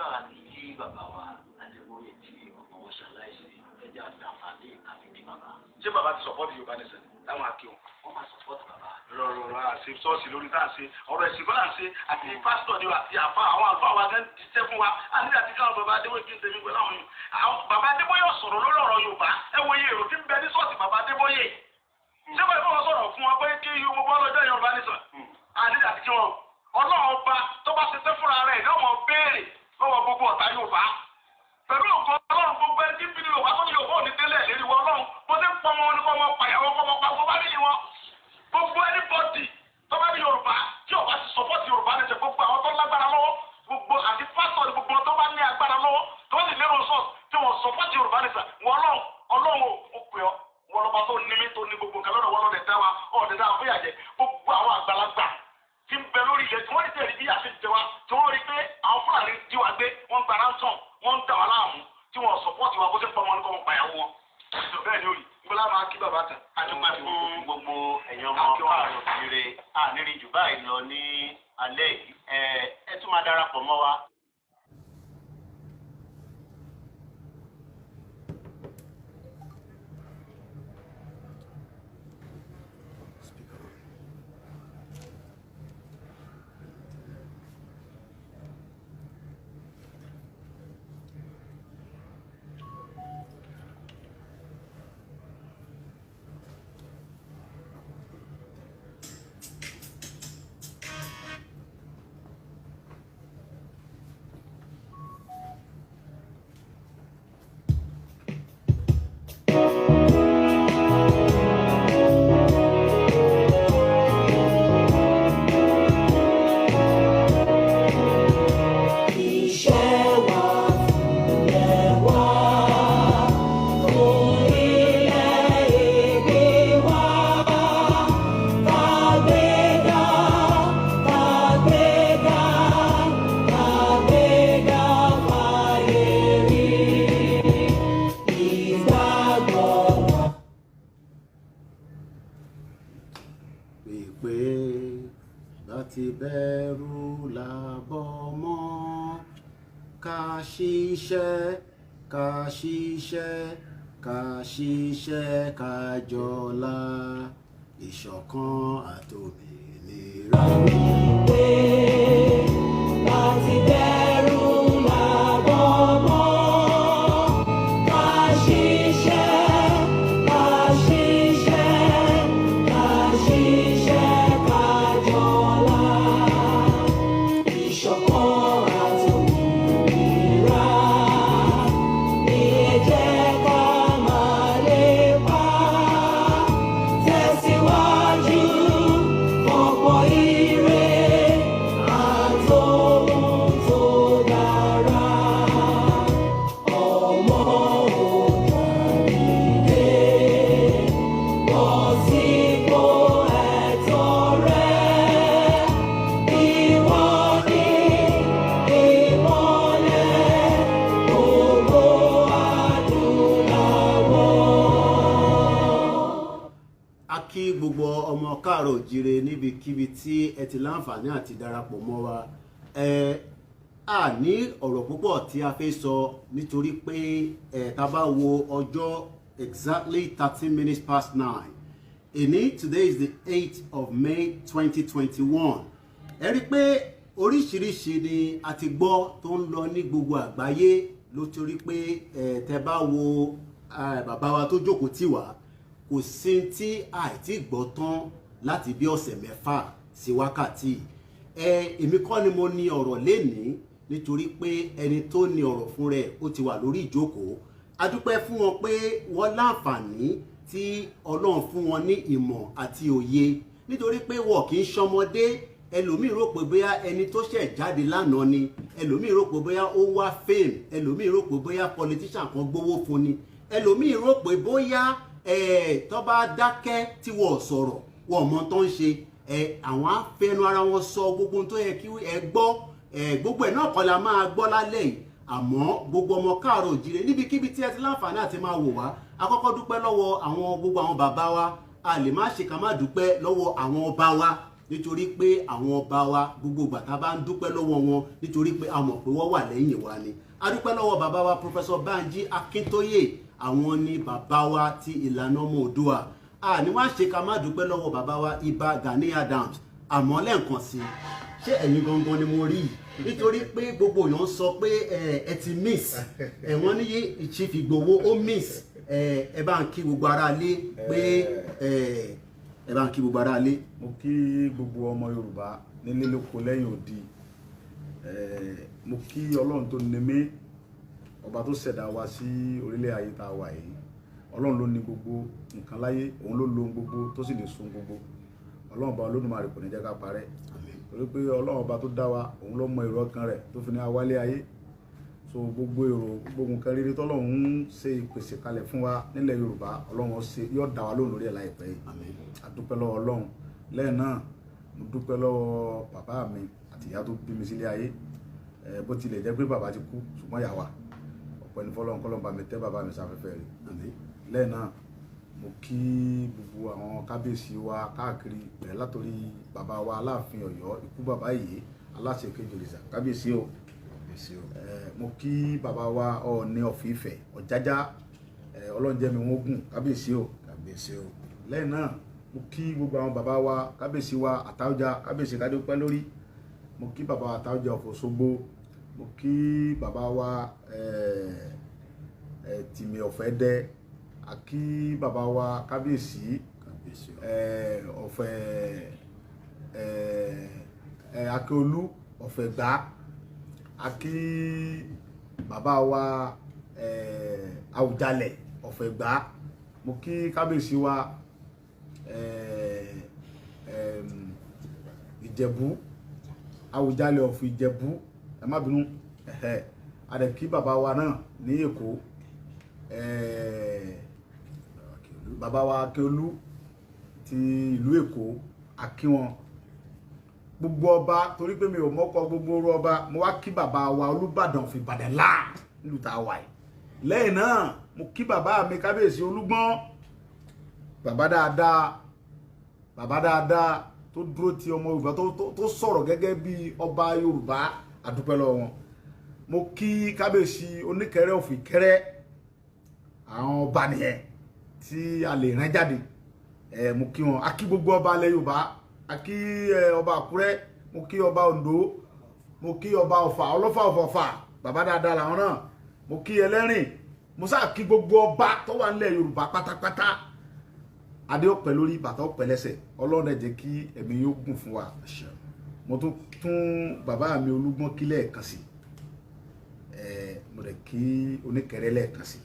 Ní bàbá wa Adébóyè tí ọmọ wọn ṣaláìsí ẹjẹ àtàfàdé àfìdí bàbá. Ṣé bàbá ti sọ̀pọ̀tì Yorùbá nìṣẹ́ táwọn akéwọ̀n? Wọ́n máa sọ̀pọ̀tì bàbá. Rọrùn àṣẹ ṣọ́ọ̀ṣì lórí tá à ṣe ọ̀rọ̀ ẹ̀sìn kọ́ là ń ṣe àti pásítọ̀ ni àti àfa àwọn àlùfáà wa gan ti ṣẹ́ fún wa àti àti káwọn bàbá Adébóyè kí n tẹ̀mí pẹ̀lú àwọn yòó. Bàbá Adébóyè sọ̀rọ̀ lórí ọ̀rọ̀ Yorùbá ẹ wo iye èrò tí ń bẹ ní ṣọ́ọ̀ṣì bàbá Adébóyè. Ṣé wọ́n ìfọwọ́ sọ̀rọ̀ fún wọn pé kí gbogbo ọlọ́jọ́ Yorùbá nìṣàn àti àti kí wọn Ọlọ́run ọba tó bá ṣe tẹ́ fúnra rẹ̀ yóò mọ̀ béèrè lọ́wọ́ gbogbo ọ̀tá Yorùbá. Pẹ̀lú ògùn Ọlọ́run gbogbo ẹni tí ń bí Yorùbá tó ní Yorùbá ò ní tẹ́lẹ̀ lérí wọn Ọlọ́run bó ṣe ń pọ̀ wọn ní kọ́ wọn pàyàwó kọ́ wọn pa gbogbo bá nìyí wọn. Gbogbo ẹni bọ́dì tó bá ní Yorùbá tí ọba ti sọpọ́tì Yorùbá ní ṣe gbogbo àwọn tó lágbára lọ́wọ́ gbogbo àti pásítọ̀ ní gbogbo tó bá ní agbára lọ́wọ́ tó ní lérò sọ́ọ̀sì tí wọ́n sọpọ́tì Yorùbá ní sà wọ́n Ọlọ́run ò pè ọ́ wọ́n lọ́ba tó ní mí tó ní gbogbo nǹkan lọ́dọ̀ wọ́n lọ́dẹ̀ dá wa ọ̀dẹ̀ dá fún ìyàjẹ́ gbogbo àwọn àgbàlagbà tí ń bẹ lórí ilẹ̀ tí wọ́n rí tẹ̀lé bí àti jẹwa tí wọ́n rí pé àwọn Fúlàní jí wa gbé wọ́n gba ransom wọ́n ń dà wá láàmú tí wọ́n sọpọ́tì wa bó ṣe ń pọ̀ wọn ní kọ́ wọn pàyàwó wọn. Bẹ́ẹ̀ ni òyì gbọ́dọ̀ máa kí bàbá tán. A dúpẹ́ fún gbogbo ẹ̀yàn ọmọ káàrọ̀ òjìrè àníri jù báyìí lọ ní alẹ́ yìí. Ẹ tún máa darapọ̀ mọ́ wa. Láti bẹ̀rù làbọ̀ mọ́ ká ṣiṣẹ́ ká jọlá ìṣọ̀kan àtòmìnira. Wípé láti bẹ̀rù làbọ̀ mọ́ ká ṣiṣẹ́ ká jọlá ìṣọ̀kan àtòmìnira. Ẹ jẹ́ ká máa lépa tẹ̀síwájú ọ̀pọ̀ ire àtòhun tó dára. Ọmọ òòjà dìde bọ́ sípò ẹ̀tọ́ rẹ. Ìwọ ni ìmọ́lẹ̀ gbogbo adúláwọ̀. A kí gbogbo ọmọ káàrọ̀ òjíire níbikíbi tí ẹ ti láǹfààní àti darapọ̀ mọ́ wa. A ní ọ̀rọ̀ púpọ̀ tí a fẹ́ sọ nítorí pé tá bá wo ọjọ́ exactly 13 minutes past 9. Today is the 8th of May 2021. Ẹ rí pé oríṣiríṣi ni a ti gbọ́ tó ń lọ ní gbogbo àgbáyé lótorí pé tẹ́ bá wo bàbá wa tó jókòó tì wá kò sí tí àìtí gbọ́ tán láti bí ọ̀sẹ̀ mẹ́fà sí wákàtí. Èmi kọ́ ni mo ní ọ̀rọ̀ lénìí nítorí pé ẹni tó ní ọ̀rọ̀ fún rẹ̀ ó ti wà lórí ìjókòó. A dúpẹ́ fún wọn pé wọ́n láǹfààní tí Ọlọ́run fún wọn ní ìmọ̀ àti òye nítorí pé wọ́n kì í ṣọmọdé. Ẹlòmíì rò pé bóyá ẹni tó ṣẹ̀ jáde lánàá ni, ẹlòmíì rò pé bóyá ó wá fame, ẹlòmíì rò pé bóyá politician kan gbówó fún ni, ẹlòmíì rò pé bóyá tó bá dákẹ́ tí wọ́n sọ̀rọ̀ wọ́n mọ tó ń ṣe àwọn afẹnu ara wọn sọ gbogbo tó yẹ kí ẹ gbọ́ gbogbo ẹ̀ náà kọ́ la máa gbọ́ lálẹ́ yìí. Àmọ́ gbogbo ọmọ káàrọ̀ òjíire níbikíbi tí ẹ ti láǹfààní àti máa wò wá, a kọ́kọ́ dúpẹ́ lọ́wọ́ gbogbo àwọn bàbá wa. A lè má ṣe ká má dúpẹ́ lọ́wọ́ àwọn ọba wa nítorí pé àwọn ọba wa gbogbo ìgbà tá a bá ń dúpẹ́ lọ́wọ́ wọn nítorí pé a mọ̀ pé wọ́n wà lẹ́yìn wa ni a dúpẹ́ lọ́wọ́ bàbá wa Professor Banji Akintoye àwọn ni bàbá wa ti ìlànà ọmọ Oòduà a ní wá ṣe ká má dúpẹ́ lọ́wọ́ bàbá wa Ìbà Gani Adams àmọ́ lẹ́ẹ̀kan sí ṣé ẹ̀yin gangan ni mo rí yìí nítorí pé gbogbo èèyàn sọ pé ẹ ti miss wọ́n ní Chief Igboho ó miss ẹ bá ń kí gbogbo ara lé pé ẹ bá ń kí gbogbo ara lé. mo kí gbogbo ọmọ Yorùbá nílé lóko lẹ́yìn odi mo kí Ọlọ́run tó ní mí ọba tó ṣẹ̀dá wa sí orílẹ̀ ayé tá a wà yìí Ọlọ́run ló ní gbogbo nǹkan láyé òun ló lo gbogbo tó sì lè sun gbogbo Ọlọ́run ọba Olódùmarè kò ní jẹ́ ká parẹ́ torí pé Ọlọ́run ọba tó dá wa òun ló mọ èrò ọkàn rẹ̀ tó fi ní awálé ayé so gbogbo èrò gbogbo nǹkan rere tọ́lọ́run ń ṣe ìpèsè kalẹ̀ fún wa nílẹ̀ Yorùbá Ọlọ́run yóò dá wa lóhùn lórí ẹ̀ láìpẹ́ yìí a dúpẹ́ lọ́wọ́ Ọlọ́run lẹ́yìn náà mo dúpẹ́ lọ́wọ́ bàbá mi àti ìyá tó bí mi sílé ayé bó tilẹ̀ jẹ́ pé bàbá ti kú ṣùgbọ́n ìyá wa ọ̀pọ̀ ẹni fọlọ́run kọ́lọ́run bá mi tẹ́ bàbá mi sáfẹ́fẹ́ rẹ̀ lẹ́yìn náà mo kí gbogbo àwọn kábíyèsí wa káàkiri bẹ̀rẹ̀ látòrí bàbá wa Aláàfin Ọ̀yọ́ ikú bàbá yìí Aláṣẹ Kejì Òrìṣà kábíyèsí o mo kí bàbá wa Ọọ̀ni of Ifẹ̀ Ọ̀jájá ọlọ́njẹ́mi wọn gùn kábíyèsí o lẹ́yìn náà mo kí gbogbo àwọn bàbá wa kábíyèsí wa Àtaọ́jà kábíyèsí kádépẹ́ lórí mo kí bàbá wa Àtaọ́jà of Òṣogbo mo kí bàbá wa Tìmì of Ẹdẹ àkí bàbá wa kábíyèsí ọ̀fẹ́ Akíolú of Ẹ̀gbá àkí bàbá wa Àwùjalẹ̀ of Ẹ̀gbá mo kí kábíyèsí wa Ìjẹ̀bú Àwùjalẹ̀ of Ìjẹ̀bú ẹ má bínú àdẹ̀kí bàbá wa náà ní Èkó bàbá wa Akíolú ti ìlú Èkó àkí wọn gbogbo ọba torí pé mi ò mọ́kọ gbogbo orú ọba mo wá kí bàbá wa Olúbàdàn of Ìbàdàn láà nílùú tá a wà yìí lẹ́yìn náà mo kí bàbá mi kábíyèsí Olúgbọ́n bàbá dáadáa tó dúró ti ọmọ Yorùbá tó sọ̀rọ̀ gẹ́gẹ́ bí ọba Yorùbá àdúpẹ́ lọ́wọ́ wọn mo kí kábíyèsí Oníkẹrẹ of Ìkẹrẹ àwọn ọba nìyẹn tí a lè rán jáde mo kí wọn a kí gbogbo ọba ilẹ̀ Yorùbá a kí ọba Àkúrẹ́ mo kí ọba Oǹdó mo kí ọba Ọ̀fà Ọlọ́fà Ọ̀fà bàbá dáadáa làwọn náà mo kí Ẹlẹ́rìn mo sáà kí gbogbo ọba tó wà nílẹ̀ Yorùbá pátápátá adé ọ̀pẹ lórí bàtà ọ̀pẹ lẹ́sẹ̀ Ọlọ́run ẹ jẹ́ kí ẹ̀mí yóò gùn fún wa mo tún bàbá mi Olúgbọ́n kí lẹ́ẹ̀kan sí mo rẹ̀ kí Oníkẹrẹ lẹ́ẹ̀kan sí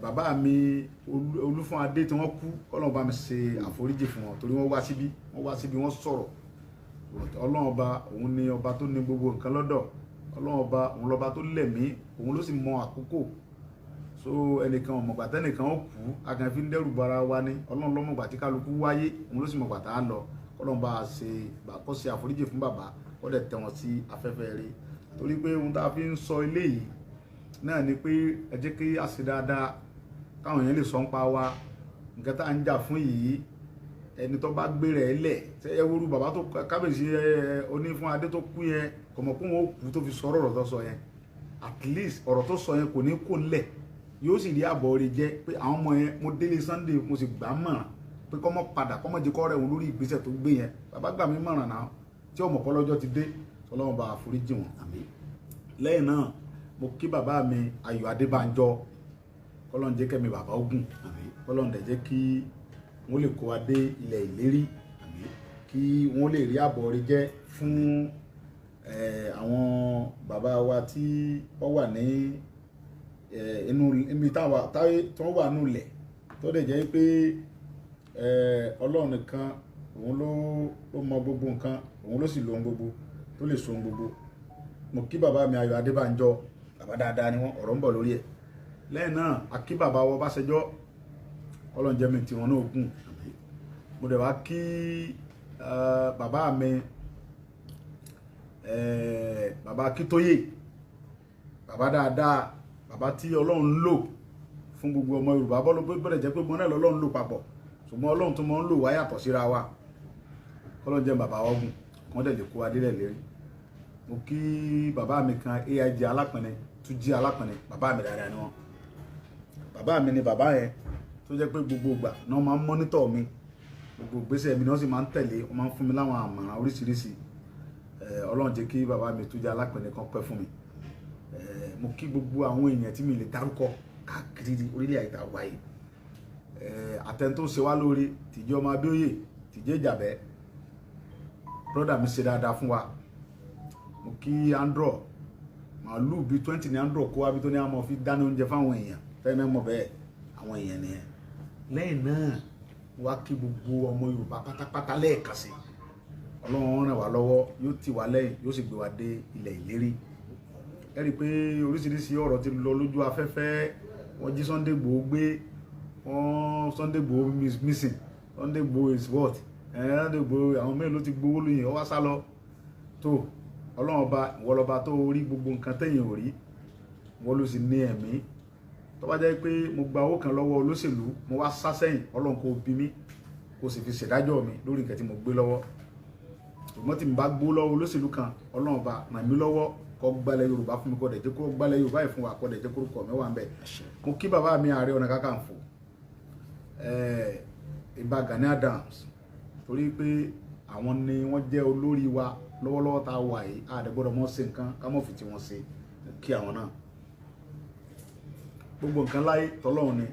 bàbá mi Olúfúnadé tí wọ́n kú Ọlọ́run bá mi ṣe àforíjì fún wọn torí wọ́n wá síbi wọ́n sọ̀rọ̀ Ọlọ́run ọba òun ni ọba tó ní gbogbo nǹkan lọ́dọ̀ Ọlọ́run ọba òun lọ́ba tó lẹ̀mí òun ló sì mọ àkókò so ẹnìkan ọmọgbà tẹnìkan ó kú akànfin dẹ́rù bara wa ní Ọlọ́run lọ́mọgbà tí kálukú wáyé òun ló sì mọ̀gbà tá a lọ Ọlọ́run bá kó ṣe àforíjì fún bàbá kó dẹ̀ tẹ̀ wọ́n sí afẹ́fẹ́ rí torí pé ohun tá a fi ń sọ eléyìí náà ni pé ẹ jẹ́ kí a ṣe dáadáa káwọn èèyàn lè sọ ń pa wa nǹkan tá à ń jà fún yìí ẹni tó bá gbé rẹ̀ lẹ̀ ẹ wúru bàbá tó kábíyèsí Onífúnadé tó kú yẹn kọ̀mọ̀kún wọn ó kú tó fi sọ̀rọ̀ ọ̀rọ̀ tó sọ yẹn at least ọ̀rọ̀ tó sọ yẹn kò ní kó lẹ̀ yóò sì rí àbọ̀ rẹ̀ jẹ́ pé àwọn ọmọ yẹn mo délé Sunday mo sì gbà mọ̀ràn pé kọ́mọ padà kọ́mọ jẹ́ kọ́ rẹ̀ wọn lórí ìgbésẹ̀ tó gbé yẹn bàbá gbà mí mọ̀ràn náà tí ọmọ pọ́lọ́jọ́ ti dé Ọlọ́run bá àforíjì wọn lẹ́yìn náà mo kí bàbá mi Ayọ̀ Adébánjọ kọ́lọ́n jẹ́ kẹ́mi bàbá ogun kọ́lọ́n dẹ̀ jẹ́ kí wọ́n lè kó wa dé ilẹ̀ ìlérí kí wọ́n lè rí àbọ̀ rẹ̀ jẹ́ fún àwọn bàbá wa tí wọ́n wà ní inú ibi tí wọ́n wà nù lẹ̀ tó dẹ̀ jẹ́ pé Ọlọ́run nìkan òun ló mọ gbogbo nǹkan òun ló sì lo ohun gbogbo tó lè so ohun gbogbo mo kí bàbá mi Ayọ̀ Adébánjọ bàbá dáadáa ni wọ́n ọ̀rọ̀ ń bọ̀ lórí ẹ̀ lẹ́yìn náà a kí bàbá wa Ọbásanjọ́ Ọlọ́run jẹ́ mi tí wọn náà gùn mo dẹ̀ wá kí bàbá mi bàbá Akíntóyè bàbá dáadáa bàbá tí Ọlọ́run lò fún gbogbo ọmọ Yorùbá bọ́lọ́ pé bẹ̀rẹ̀ jẹ́ pé gbọ́n náà lọ́lọ́run lò papọ̀ ṣùgbọ́n Ọlọ́run tó máa ń lò wá yàtọ̀ síra wa kọ́lọ́n jẹ́ bàbá ọ̀gùn wọ́n dẹ̀ lè kó adélẹ̀ lérí. Mo kí bàbá mi kan AIG Alápẹ̀nẹ̀ Túnjí Alápẹ̀nẹ̀, bàbá mi dáadáa ni wọ́n. Bàbá mi ni bàbá yẹn tó jẹ́ pé gbogbo ìgbà náà máa ń mọ́nítọ̀ mi, gbogbo ìgbésẹ̀ mi náà sì máa ń tẹ̀lé, wọ́n máa ń fún mi láwọn àmọ̀ràn oríṣiríṣi. Ọlọ́run jẹ́ kí bàbá mi Túnjí Alápẹ̀nẹ̀ kan pẹ́ fún mi. Mo kí gbogbo àwọn èèyàn tí mi lè dárúkọ káàkiri orílẹ̀ àyíká wáyé. Àtẹn tó ṣe wá lórí Tìjẹ́ ọmọ Abíóyè, Tìjẹ́ Ìjàbẹ́, brọ́dà mi ṣe dáadáa fún wa. Mo kí Andro, màálù bíi 20 ní Andro kó wá bí tó ní àmọ́ fi dáná oúnjẹ fáwọn èèyàn fẹ́ẹ́ mọ̀ bẹ́ẹ̀ àwọn èèyàn nìyẹn. Lẹ́yìn náà wá kí gbogbo ọmọ Yorùbá pátápátá lẹ́ẹ̀kan sí. Ọlọ́run ràn wá lọ́wọ́, yóò tì wá lẹ́yìn, yóò sì gbé wa dé ilẹ̀ ìlérí. Ẹ rí i pé oríṣiríṣi ọ̀rọ̀ ti lọ lójú afẹ́fẹ́. Wọ́n jí Sunday Igboho gbé, wọ́n Sunday Igboho missing, Sunday Igboho is what? Sunday Igboho àwọn mẹ́rin ló ti gbowó lóyìn, ó wá sá lọ. Tó Ọlọ́run ọba, ìwọ lọba tó rí gbogbo nǹkan tẹ̀yìn ò rí, wọ́n ló sì ní ẹ̀mí. Tó bá jẹ́ pé mo gba owó kan lọ́wọ́ olóṣèlú, mo wá sá sẹ́yìn, Ọlọ́run kò bí mi, kò sì fi ṣèdájọ́ mi lórí nǹkan tí mo gbé lọ́wọ́. Ṣùgbọ́n tí mo bá gbó lọ́wọ́ olóṣèlú kan, Ọlọ́run ọba ràn mí lọ́wọ́ kó gbálẹ̀ Yorùbá fún mi, kó dẹ̀ jẹ́ kó gbálẹ̀ Yorùbá yìí fún wa, kó dẹ̀ jẹ́ kórúkọ mi wà ń bẹ̀. Mo kí bàbá mi Ààrẹ Ọ̀nà Kakanfò, Ìbà Gani Adams, torí pé àwọn ni wọ́n jẹ́ olórí wa lọ́wọ́lọ́wọ́ tá a wà yìí. Àdẹ̀gbọ́dọ̀ mọ́ ṣe nǹkan ká mọ́ fi tí wọ́n ṣe, kí àwọn náà. Gbogbo nǹkan láyé tọ́lọ́run ni.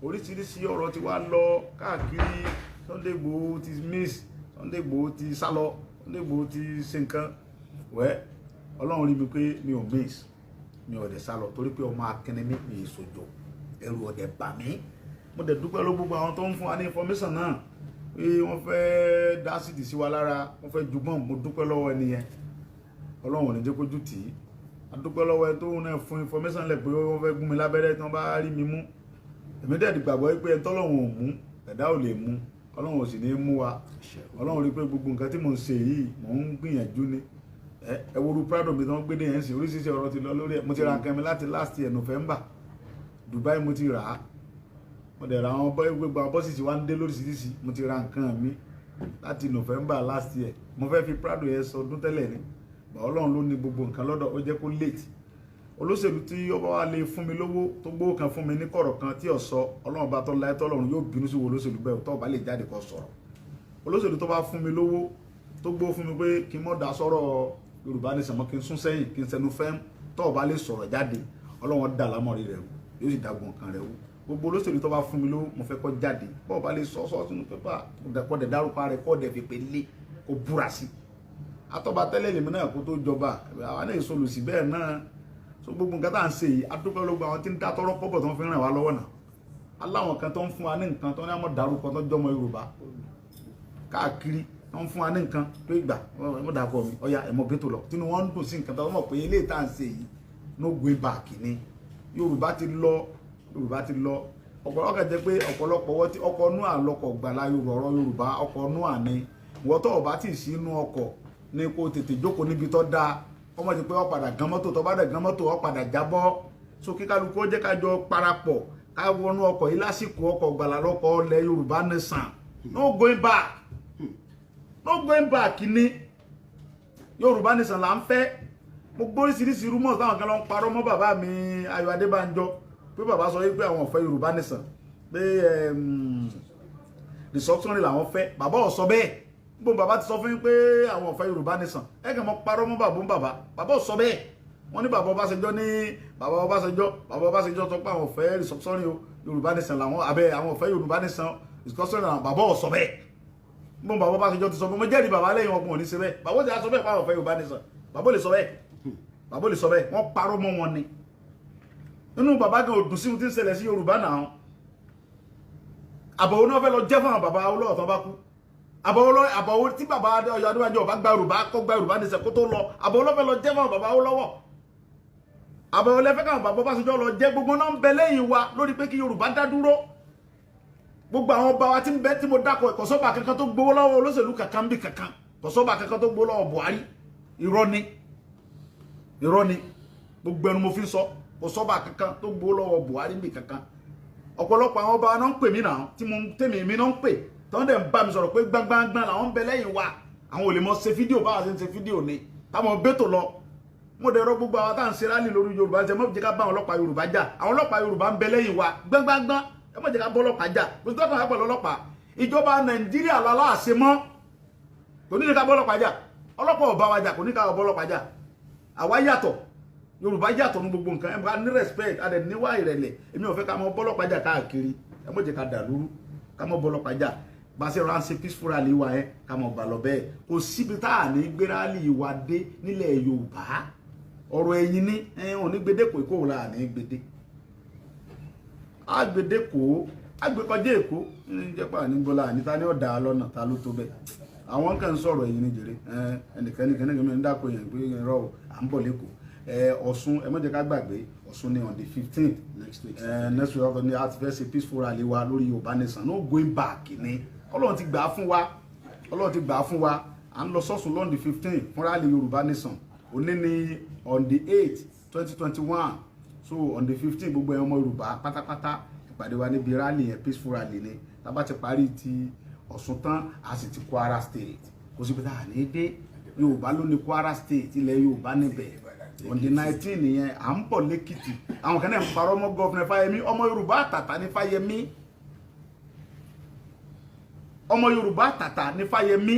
Oríṣiríṣi ọ̀rọ̀ ti wá lọ káàkiri. Sunday Igboho ti miss, Sunday Igboho ti sálọ, Sunday Igboho ti ṣe nǹkan. Ọlọ́run rí mi pé mi ò miss, mi ò dẹ̀ sálọ, torí pé ọmọ akínní mi kì í sojo, ẹrù ọ̀dẹ̀ bà mí. Mo dẹ̀ dúpẹ́ lọ gbogbo àwọn tó ń fún wa ní information náà pé wọ́n fẹ́ dá sídìí sí wa lára, wọ́n fẹ́ jùgbọ́n. Mo dúpẹ́ lọ́wọ́ ẹni yẹn, Ọlọ́run ò ní jẹ́ kójú tì í. A dúpẹ́ lọ́wọ́ ẹ tó náà fún information lẹ̀ pé wọ́n fẹ́ gún mi lábẹ́rẹ́ tí wọ́n bá rí mi mú. Èmi dẹ̀ gbàgbọ́ pé ẹni tọ́lọ́run ò mú, ẹ̀dá ò lè mú, Ọlọ́run ò sì ní mú wa. Ọlọ́run rí pé gbogbo nǹkan tí mò ń ṣe yìí mò ń gbìyànjú ni. Ẹ wo Prado mi tí wọ́n gbé dé yẹn sí, oríṣiríṣi ọ̀rọ̀ ti lọ lórí ẹ̀. Mo ti ra nǹkan mi láti last year November, Dubai mo ti rà á. Mo dẹ̀ ra àwọn gbogbo àwọn bọ́sì tí wá ń dé lóríṣiríṣi. Mo ti ra nǹkan mi láti November last year. Mo fẹ́ fi Prado yẹn sọdún tẹ́lẹ̀ ni, bọ̀ Ọlọ́run ló ní gbogbo nǹkan lọ́dọ̀, ó jẹ́ kó late. Olóṣèlú tí ó bá wá lè fún mi lówó tó gbówó kan fún mi ní kọ̀rọ̀ kan tí ọ̀sọ́, Ọlọ́run bá tọ́ láyé tọ́lọ́run yóò bínú sí wo olóṣèlú bẹ́ẹ̀ tó bá lè jáde kó sọ̀rọ̀. Olóṣèlú tó bá fún mi lówó tó gbówó fún mi pé kí n mọ̀ dá sọ̀rọ̀ Yorùbá ní sàmọ́, kí n sún sẹ́yìn, kí n sẹnu fẹ́ tó bá lè sọ̀rọ̀ jáde, Ọlọ́run dá lámọ̀rí rẹ̀ wò, yóò sì dá gbọ̀n kan rẹ̀ wò. Gbogbo olóṣèlú tó bá fún mi lówó mo fẹ́ kó jáde, bó bá lè sọ sínú pépà kó dẹ̀ dárúkọ rẹ̀, kó dẹ̀ fi pé lé, kó búra sí. Atọ́ba tẹ́lẹ̀ lèmi náà kó tó jọba, àwọn náà èso lòsì bẹ́ẹ̀ náà. So gbogbo nǹkan tá à ń ṣe yìí, adúpẹ́ lọ́gbà àwọn tí ń dá tọrọ pọ́pọ̀ tó ń fi ràn wá lọ́wọ́ náà. Aláwọn kan tó ń fún wa ní nǹkan tó ní àmọ́ dárúkọ tó jọmọ Yorùbá káàkiri, tó ń fún wa ní nǹkan tó ìgbà ẹ̀mọ́ dàpọ̀ mi, ọ̀ya ẹ̀mọ́ bẹ́tò lọ. Tínú wọn ń dùn sí nǹkan tó mọ̀ pé ilé tá à ń ṣe yìí no going back ni. Yorùbá ti lọ, Yorùbá ti lọ. Ọ̀pọ̀lọpọ̀ jẹ́ pé ọ̀pọ̀lọpọ̀ wọ́n ti ọkọ̀ nú àlọ́kọ̀ gbàlá Yorùbá, ọkọ̀ nú àní. Wọ́n tó ọ̀bá tì sí inú ọkọ̀ ní kó tètè jókòó níbi tó dáa. Ọmọ ti pé ó padà gan mọ́tò, tó bá dẹ̀ gan mọ́tò ó padà jábọ́. So kí kálukú ó jẹ́ ká jọ parapọ̀ ká wọnú ọkọ̀ yìí lásìkò ọkọ̀ gbàlà lọ́kọ̀ ilẹ̀ Yorùbá nation. No going back, no going back ni Yorùbá nation là ń fẹ́. Mo gbóríṣiríṣi rumors táwọn kan lọ ń parọ́ mọ́ bàbá mi Ayọ̀ Adébánjọ pé bàbá sọ pé àwọn ò fẹ́ Yorùbá nation, pé restructuring làwọn fẹ́. Bàbá ò sọ bẹ́ẹ̀. Bó bàbá ti sọ fún yín pé àwọn ò fẹ́ Yorùbá nation, ẹ kàn mọ́ parọ́ mọ́ bàbá ò sọ bẹ́ẹ̀. Wọ́n ní bàbá Ọbásanjọ́ sọ pé àwọn ò fẹ́ restructuring Yorùbá nation làwọn, àbẹ́ àwọn ò fẹ́ Yorùbá nation restructuring làwọn. Bàbá ò sọ bẹ́ẹ̀. Bó bàbá Ọbásanjọ́ ti sọ fún mi, mo jẹ́rìí bàbá lẹ́yìn ọkùnrin ò ní ṣe bẹ́ẹ̀. Bàbá ti sọ bẹ́ẹ̀ pé àwọn ò fẹ́ Yorùbá nation, bàbá ò lè sọ bẹ́ẹ̀. Bàbá ò lè sọ bẹ́ẹ̀, wọ́n parọ́ mọ́ wọn ni. Inú bàbá gan ò dùn sí ohun tí ń ṣẹlẹ̀ sí Yorùbá náà. Àbọ̀wọ́ náà fẹ́ lọ jẹ́ fún àwọn bàbá olóòtú tó bá kú. Àbọ̀wọ́ tí bàbá Ọ̀yọ́ Adébánjọ bá gba Yorùbá kó gba Yorùbá nìṣẹ́ kó tó lọ. Àbọ̀wọ́ náà fẹ́ lọ jẹ́ fún àwọn bàbá olówó. Àbọ̀wọ́ lẹ́fẹ́ káwọn bàbá Ọbásanjọ́ lọ jẹ́, gbogbo náà ń bẹ lẹ́yìn wa lórí pé kí Yorùbá dá dúró. Gbogbo àwọn ọba wa tí ń bẹ tí mo dákọ̀ kọ̀sọ́bà kankan tó gbowó lọ́wọ́ olóṣèlú kankan bí kankan, kọ̀sọ́bà kankan tó gbowó lọ́wọ́ Buhari. Irọ́ ni gbogbo ẹnu mo fi sọ, kọ̀sọ́bà kankan tó gbowó lọ́wọ́ Buhari bí kankan. Ọ̀pọ̀lọpọ̀ àwọn ọba náà ń pè mí náà tí mo tèmi mi náà ń pè tó ń dẹ̀ ń bá mi sọ̀rọ̀ pé gbangban làwọn ń bẹ lẹ́yìn wa àwọn ò lè mọ ṣe fídíò báwa ṣe ń ṣe fídíò ni táwọn bẹ́tò lọ mo dẹ̀ rọ gbogbo àwọn tá à ń ṣe rálì lórí Yorùbá ṣe mọ́ jẹ́ ká bá àwọn ọlọ́pàá Yorùbá jà àwọn ọlọ́pàá Yorùbá ń bẹ lẹ́yìn wa gbangban ẹ mọ́ jẹ́ ká bọ́ ọlọ́pàá jà kò sí tó kàn pẹ̀lú ọlọ́pàá ìjọba Nàìjíríà láláàṣẹ mọ́ kò ní ká bọ́ ọlọ́pàá jà ọlọ́pàá ò bá wa jà kò ní ká bọ́ ọlọ́pàá jà àwa yàtọ̀ Yorùbá yàtọ̀ ní gbogbo nǹkan ẹ bá ní respect adẹ̀ níwá ìrẹ̀lẹ̀ èmi ò fẹ́ ká mọ́ bọ́ ọlọ́pàá jà káàkiri ẹ mọ́ jẹ́ ká dà lóru ká mọ́ bọ́ ọlọ́pàá jà bá ṣe ránṣẹ́ peaceful rally wa ẹ ká mọ́ bà lọ bẹ́ẹ̀ kò síbi tá à ní gbé rally wa dé nílẹ̀ Yorùbá ọ̀rọ̀ ẹ̀yìn ní ẹ̀hún ní gbedeko Èkó la ní gbede agbedeko agbekọjá Èkó ní jẹ́pà ní gbọ́lá ní ta ní ọ̀dà lọ́nà ta ló tó bẹ́ẹ̀ àwọn kan sọ̀rọ̀ ẹ̀yìn ní jèrè ẹnìkan ń dákọ̀ yẹn pé ẹ̀rọ à ń bọ̀ lẹ́kọ̀ọ́ Ọ̀ṣun ẹ má jẹ́ ká gbàgbé Ọ̀ṣun ní on the 15th next week ọ̀tọ̀ ní a ti fẹ́ ṣe peaceful rally wa lórí Yorùbá Nation no going back ni Ọlọ́run ti gbà á fún wa à ń lọ sọ́sùn lọ́n the 15th fún rally Yorùbá Nation òní ní on the 8th 2021 so on the 15th gbogbo ẹ̀yàn ọmọ Yorùbá pátápátá ìpàdé wa níbi rally yẹn peaceful rally ni tá bá ti parí ti Ọ̀ṣun tán a sì ti Kwara State kò sí pé tá à ní dé Yorùbá ló ní Kwara State ilẹ̀ Yorùbá níbẹ̀ on the 19th nìyẹn à ń bọ̀ lẹ́kìtì àwọn kan náà ń parọ́ mọ́ gọ́fìnà Fáyẹmí ọmọ Yorùbá àtàtà ní Fáyẹmí ọmọ Yorùbá àtàtà ní Fáyẹmí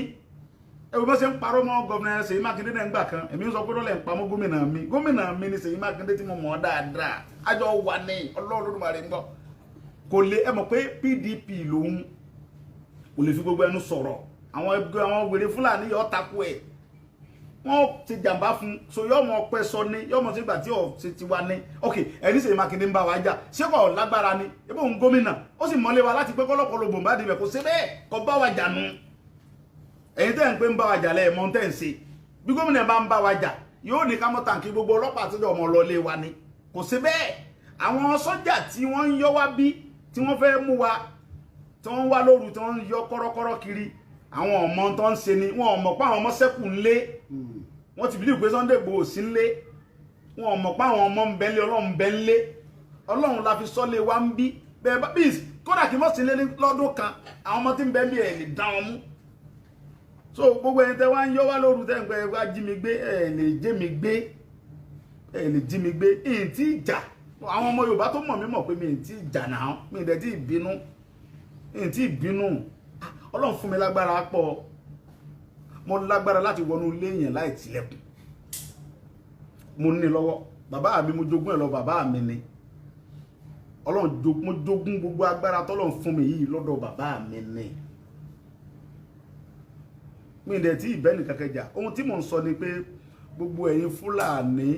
ẹ̀rù bá ṣe ń parọ́ mọ́ gọ́fìnà Ṣèyí Mákindé náà ń gbà kan èmi ń sọ pé lọ́lẹ̀ ń pamọ́ gómìnà mi ni Ṣèyí Mákindé tí mo mọ̀ dáadáa àjọ wà ní Ọlọ́run Olódùmarè ń gbọ́ kò lè ẹ mọ̀ pé PDP lòun kò lè fi gbogbo ẹnu sọ̀rọ̀ àwọn wèrè Fúlàní yọ takú ẹ̀ wọ́n ti jàmbá fún so yọ́ mọ̀ pẹ́ sọ ní yọ́ mọ̀ sí ìgbà tí ọ̀ ṣe ti wá ní ok ẹni Ṣèyí Mákindé ń bá wa jà ṣé kò lágbára ni ebó òun gómìnà ó sì mọ́lé wa láti pé kọ́lọ́pọ̀ ló bòǹbá dìbẹ̀ kò sí bẹ́ẹ̀ kò bá wa jà nù ẹ̀yin tẹ́ ń pé ń bá wa jà lẹ́ẹ̀ mọ́ tẹ́ ń ṣe bí gómìnà bá ń bá wa jà yóò ní ká mọ́ tàǹkì gbogbo ọlọ́pàá àtijọ́ ọmọ lọlé wa ni kò sí bẹ́ẹ̀ àwọn sọ́jà tí wọ́n ń yọ wá bí tí wọ́n fẹ́ mú wa tí wọ́n wá lóru tí wọ́n ń yọ kọ́rọ́kọ́rọ́ kiri àwọn ọmọ tó ń ṣe ni wọn mọ̀ pé àwọn ọmọ ṣẹ́kù ńlé wọ́n ti bílíù pé Sunday Igboho sí ńlé wọn mọ̀ pé àwọn ọmọ ń bẹ ńlé Ọlọ́run ń bẹ ńlé Ọlọ́run la fi sọ́lé wa ń bí bẹ́ẹ̀ bá bí kódà kí mọ̀ sí lé lọ́dún kan àwọn ọmọ tí ń bẹ bí ẹ̀ lè dá wọn mú so gbogbo ẹni tẹ́ wá ń yọ wá lóru tẹ́ ń pẹ́ wá jí mi gbé ẹ̀ lè jẹ́ mi gbé ẹ̀ lè jí mi gbé èyí tí ìjà àwọn ọmọ Yorùbá tó mọ̀ mí mọ̀ pé mi ì tí ìjà náà mi ì dẹ̀ tí ìbínú èyí tí ìbínú Ọlọ́run fún mi lágbára pọ̀ mo lágbára láti wọnú ilé yẹn láì tilẹ̀kùn mo ní lọ́wọ́ bàbá mi mo jogún ẹ̀ lọ bàbá mi ni Ọlọ́run mo jogún gbogbo agbára tọ́lọ́run fún mi yìí lọ́dọ̀ bàbá mi ni mi dẹ̀ tí ìbẹ́ nìkan kẹjà ohun tí mò ń sọ ni pé gbogbo ẹ̀yin Fúlàní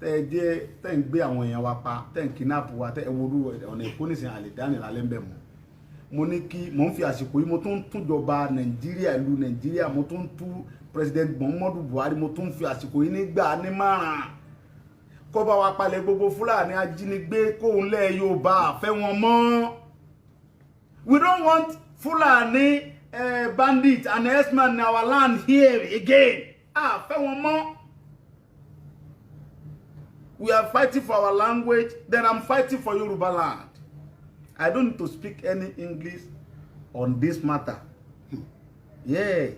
tẹ́ ń gbé àwọn èèyàn wa pa tẹ́ ń kidnap wa tẹ́ ewúrú ọ̀nà Èkó nìsín àlè dání lálẹ́ ń bẹ̀ mọ́ mo ní kí mo ń fi àsìkò yìí mo tún túnjọba Nàìjíríà ìlú Nàìjíríà mo tún tú President Muhammadu Buhari mo tún fi àsìkò yìí nígbà ní márùn kó bá wa palẹ̀ gbogbo Fúlàní ajínigbé kóun lẹ̀ Yorùbá fẹ́ wọn mọ́ we don't want Fúlàní bandit and herdsmen in our land here again fẹ́ wọn mọ́ we are fighting for our language then I'm fighting for Yoruba land. I don't need to speak any English on this matter. Yeah.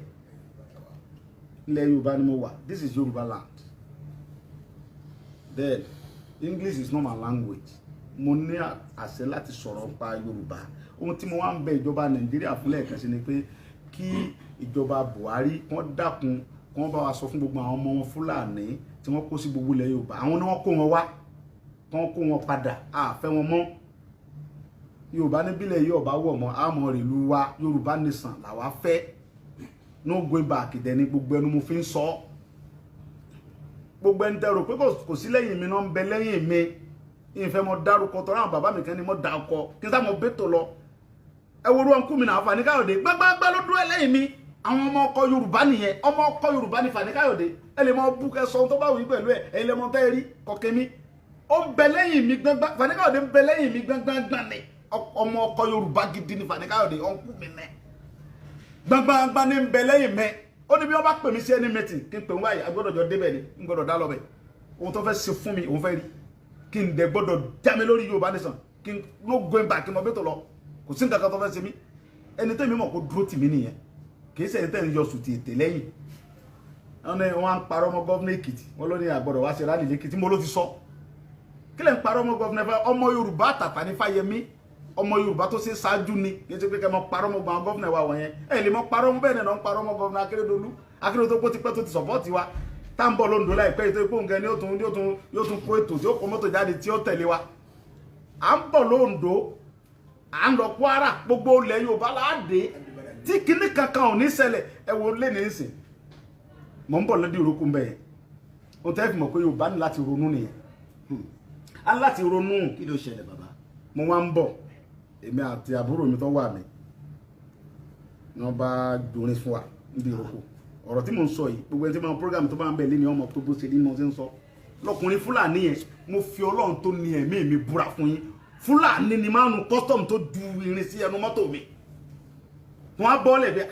Ilẹ̀ Yorùbá ni mo wà. This is Yoruba land. Then, English is not my language. Mo ní àṣẹ láti sọ̀rọ̀ pa Yorùbá. Ohun tí mo wá ń bẹ ìjọba Nàìjíríà fún lẹ́ẹ̀kan sí ni pé kí ìjọba Buhari kàn dákun kàn bá wa sọ fún gbogbo àwọn ọmọ wọn Fúlàní tí wọ́n kó sí gbogbo ilẹ̀ Yorùbá. Àwọn ni wọ́n kó wọn wá. Kàn kó wọn padà. Fẹ́ wọn mọ́. Yorùbá níbílẹ̀ yìí ọba wọ̀ mọ́ àmọ́ ìlú wa Yorùbá Nation làwa fẹ́ no going back dẹni gbogbo ẹnu mo fi ń sọ gbogbo ẹni tẹ́rọ pé kò sí lẹ́yìn mi náà ń bẹ lẹ́yìn mi ìfẹ́ mọ dárúkọ tọ́ra àwọn bàbá mi kan ni mo dá ọkọ kí n sá mọ bẹ́tò lọ ẹ wo ruwan kú mi náà Fani Káyọ̀dé gbágbágbá ló dúró lẹ́yìn mi àwọn ọmọ ọkọ Yorùbá nìyẹn ọmọ ọkọ Yorùbá ni Fani Káyọ̀dé ẹ lè mọ bú kẹ sọ tó bá wù í pẹ̀lú ẹ lè mọ tẹ́ rí kọ̀kẹ́ mi ó ń bẹ lẹ́yìn mi gbágbá Fani Káyọ̀dé ń bẹ lẹ́yìn mi gbágbágbá ni ọmọ ọkọ Yorùbá gidi ni Fani Káyọ̀dé ọ̀nkú mi nẹ gbangba ní ń bẹ lẹ́yìn mẹ́ ó ní bí wọ́n bá pè mí sí ẹni mẹ́tì kí n pè wáyé agbọ́dọ̀ jọ débẹ̀ ni n gbọ́dọ̀ dá lọ́bẹ̀ ohun tó fẹ́ ṣe fún mi òun fẹ́ rí kí n dẹ̀ gbọ́dọ̀ já mi lórí Yorùbá Nation kí n ló going back kí n mọ bí tó lọ kò sí nǹkan kan tó fẹ́ ṣe mí ẹni tẹ́mi mọ̀ kó dúró tì mí nìyẹn kì í ṣe ẹni tẹ́ ń yọ sùn ti ètè lẹ́yìn wọ́n á ń parọ́ mọ́ gọ́vnà Èkìtì wọ́n ló ní àgbọ̀dọ̀ wá ṣe rálì lẹ́kìtì mo ló ti sọ kí lẹ́ ń parọ́ mọ́ gọ́vnà ọmọ Yorùbá tàtà ní Fáyẹmí ọmọ Yorùbá tó ṣe ṣáájú ni kì í ṣe pé kẹ́ mọ́ parọ́ mọ́ gbọ́n gọ́vnà wa wọ̀nyẹn ẹ̀ lè mọ́ parọ́ mọ́ bẹ́ẹ̀ náà ń parọ́ mọ́ gọ́vnà Akérédolú tó ti pẹ́ tó ti sọ̀pọ́ọ̀tì wa tá ń bọ̀ lóńdó láìpẹ́ ètò ìpò nǹkan ni yóò tún kó ètò tí ó kó mọ́tò jáde tí ó tẹ̀lé wa à ń bọ̀ lóńdó à ń lọ Kwara gbogbo ilẹ̀ Yorùbá láàdé tí kinní kankan ò ní ṣẹlẹ̀ ẹ wo lé ní ìsìn mọ̀ ń bọ̀ lọ́dí ìrókù mbẹ̀ yẹn o tẹ́ fi mọ̀ pé Yorùbá ní láti ronú nìyẹn a ní láti ronú. kí ló ṣẹlẹ̀ bàbá. mo wá ń bọ̀ èmi àti àbúrò mi tó wà mí ni wọ́n bá dorin fún wa níbi ìrókù ọ̀rọ̀ tí mo ń sọ yìí gbogbo ẹni tí mo program tó bá ń bẹ̀ lé ní ọmọ tó bó ṣe ní mo ti ń sọ lọkùnrin Fúlàní yẹn mo fi Ọlọ́run tó ní ẹ̀mí mi búra fún yín Fúlàní ni máa ń custom tó du irin sí ẹnu mọ́tò mi wọ́n á bọ́ọ̀lẹ̀ bí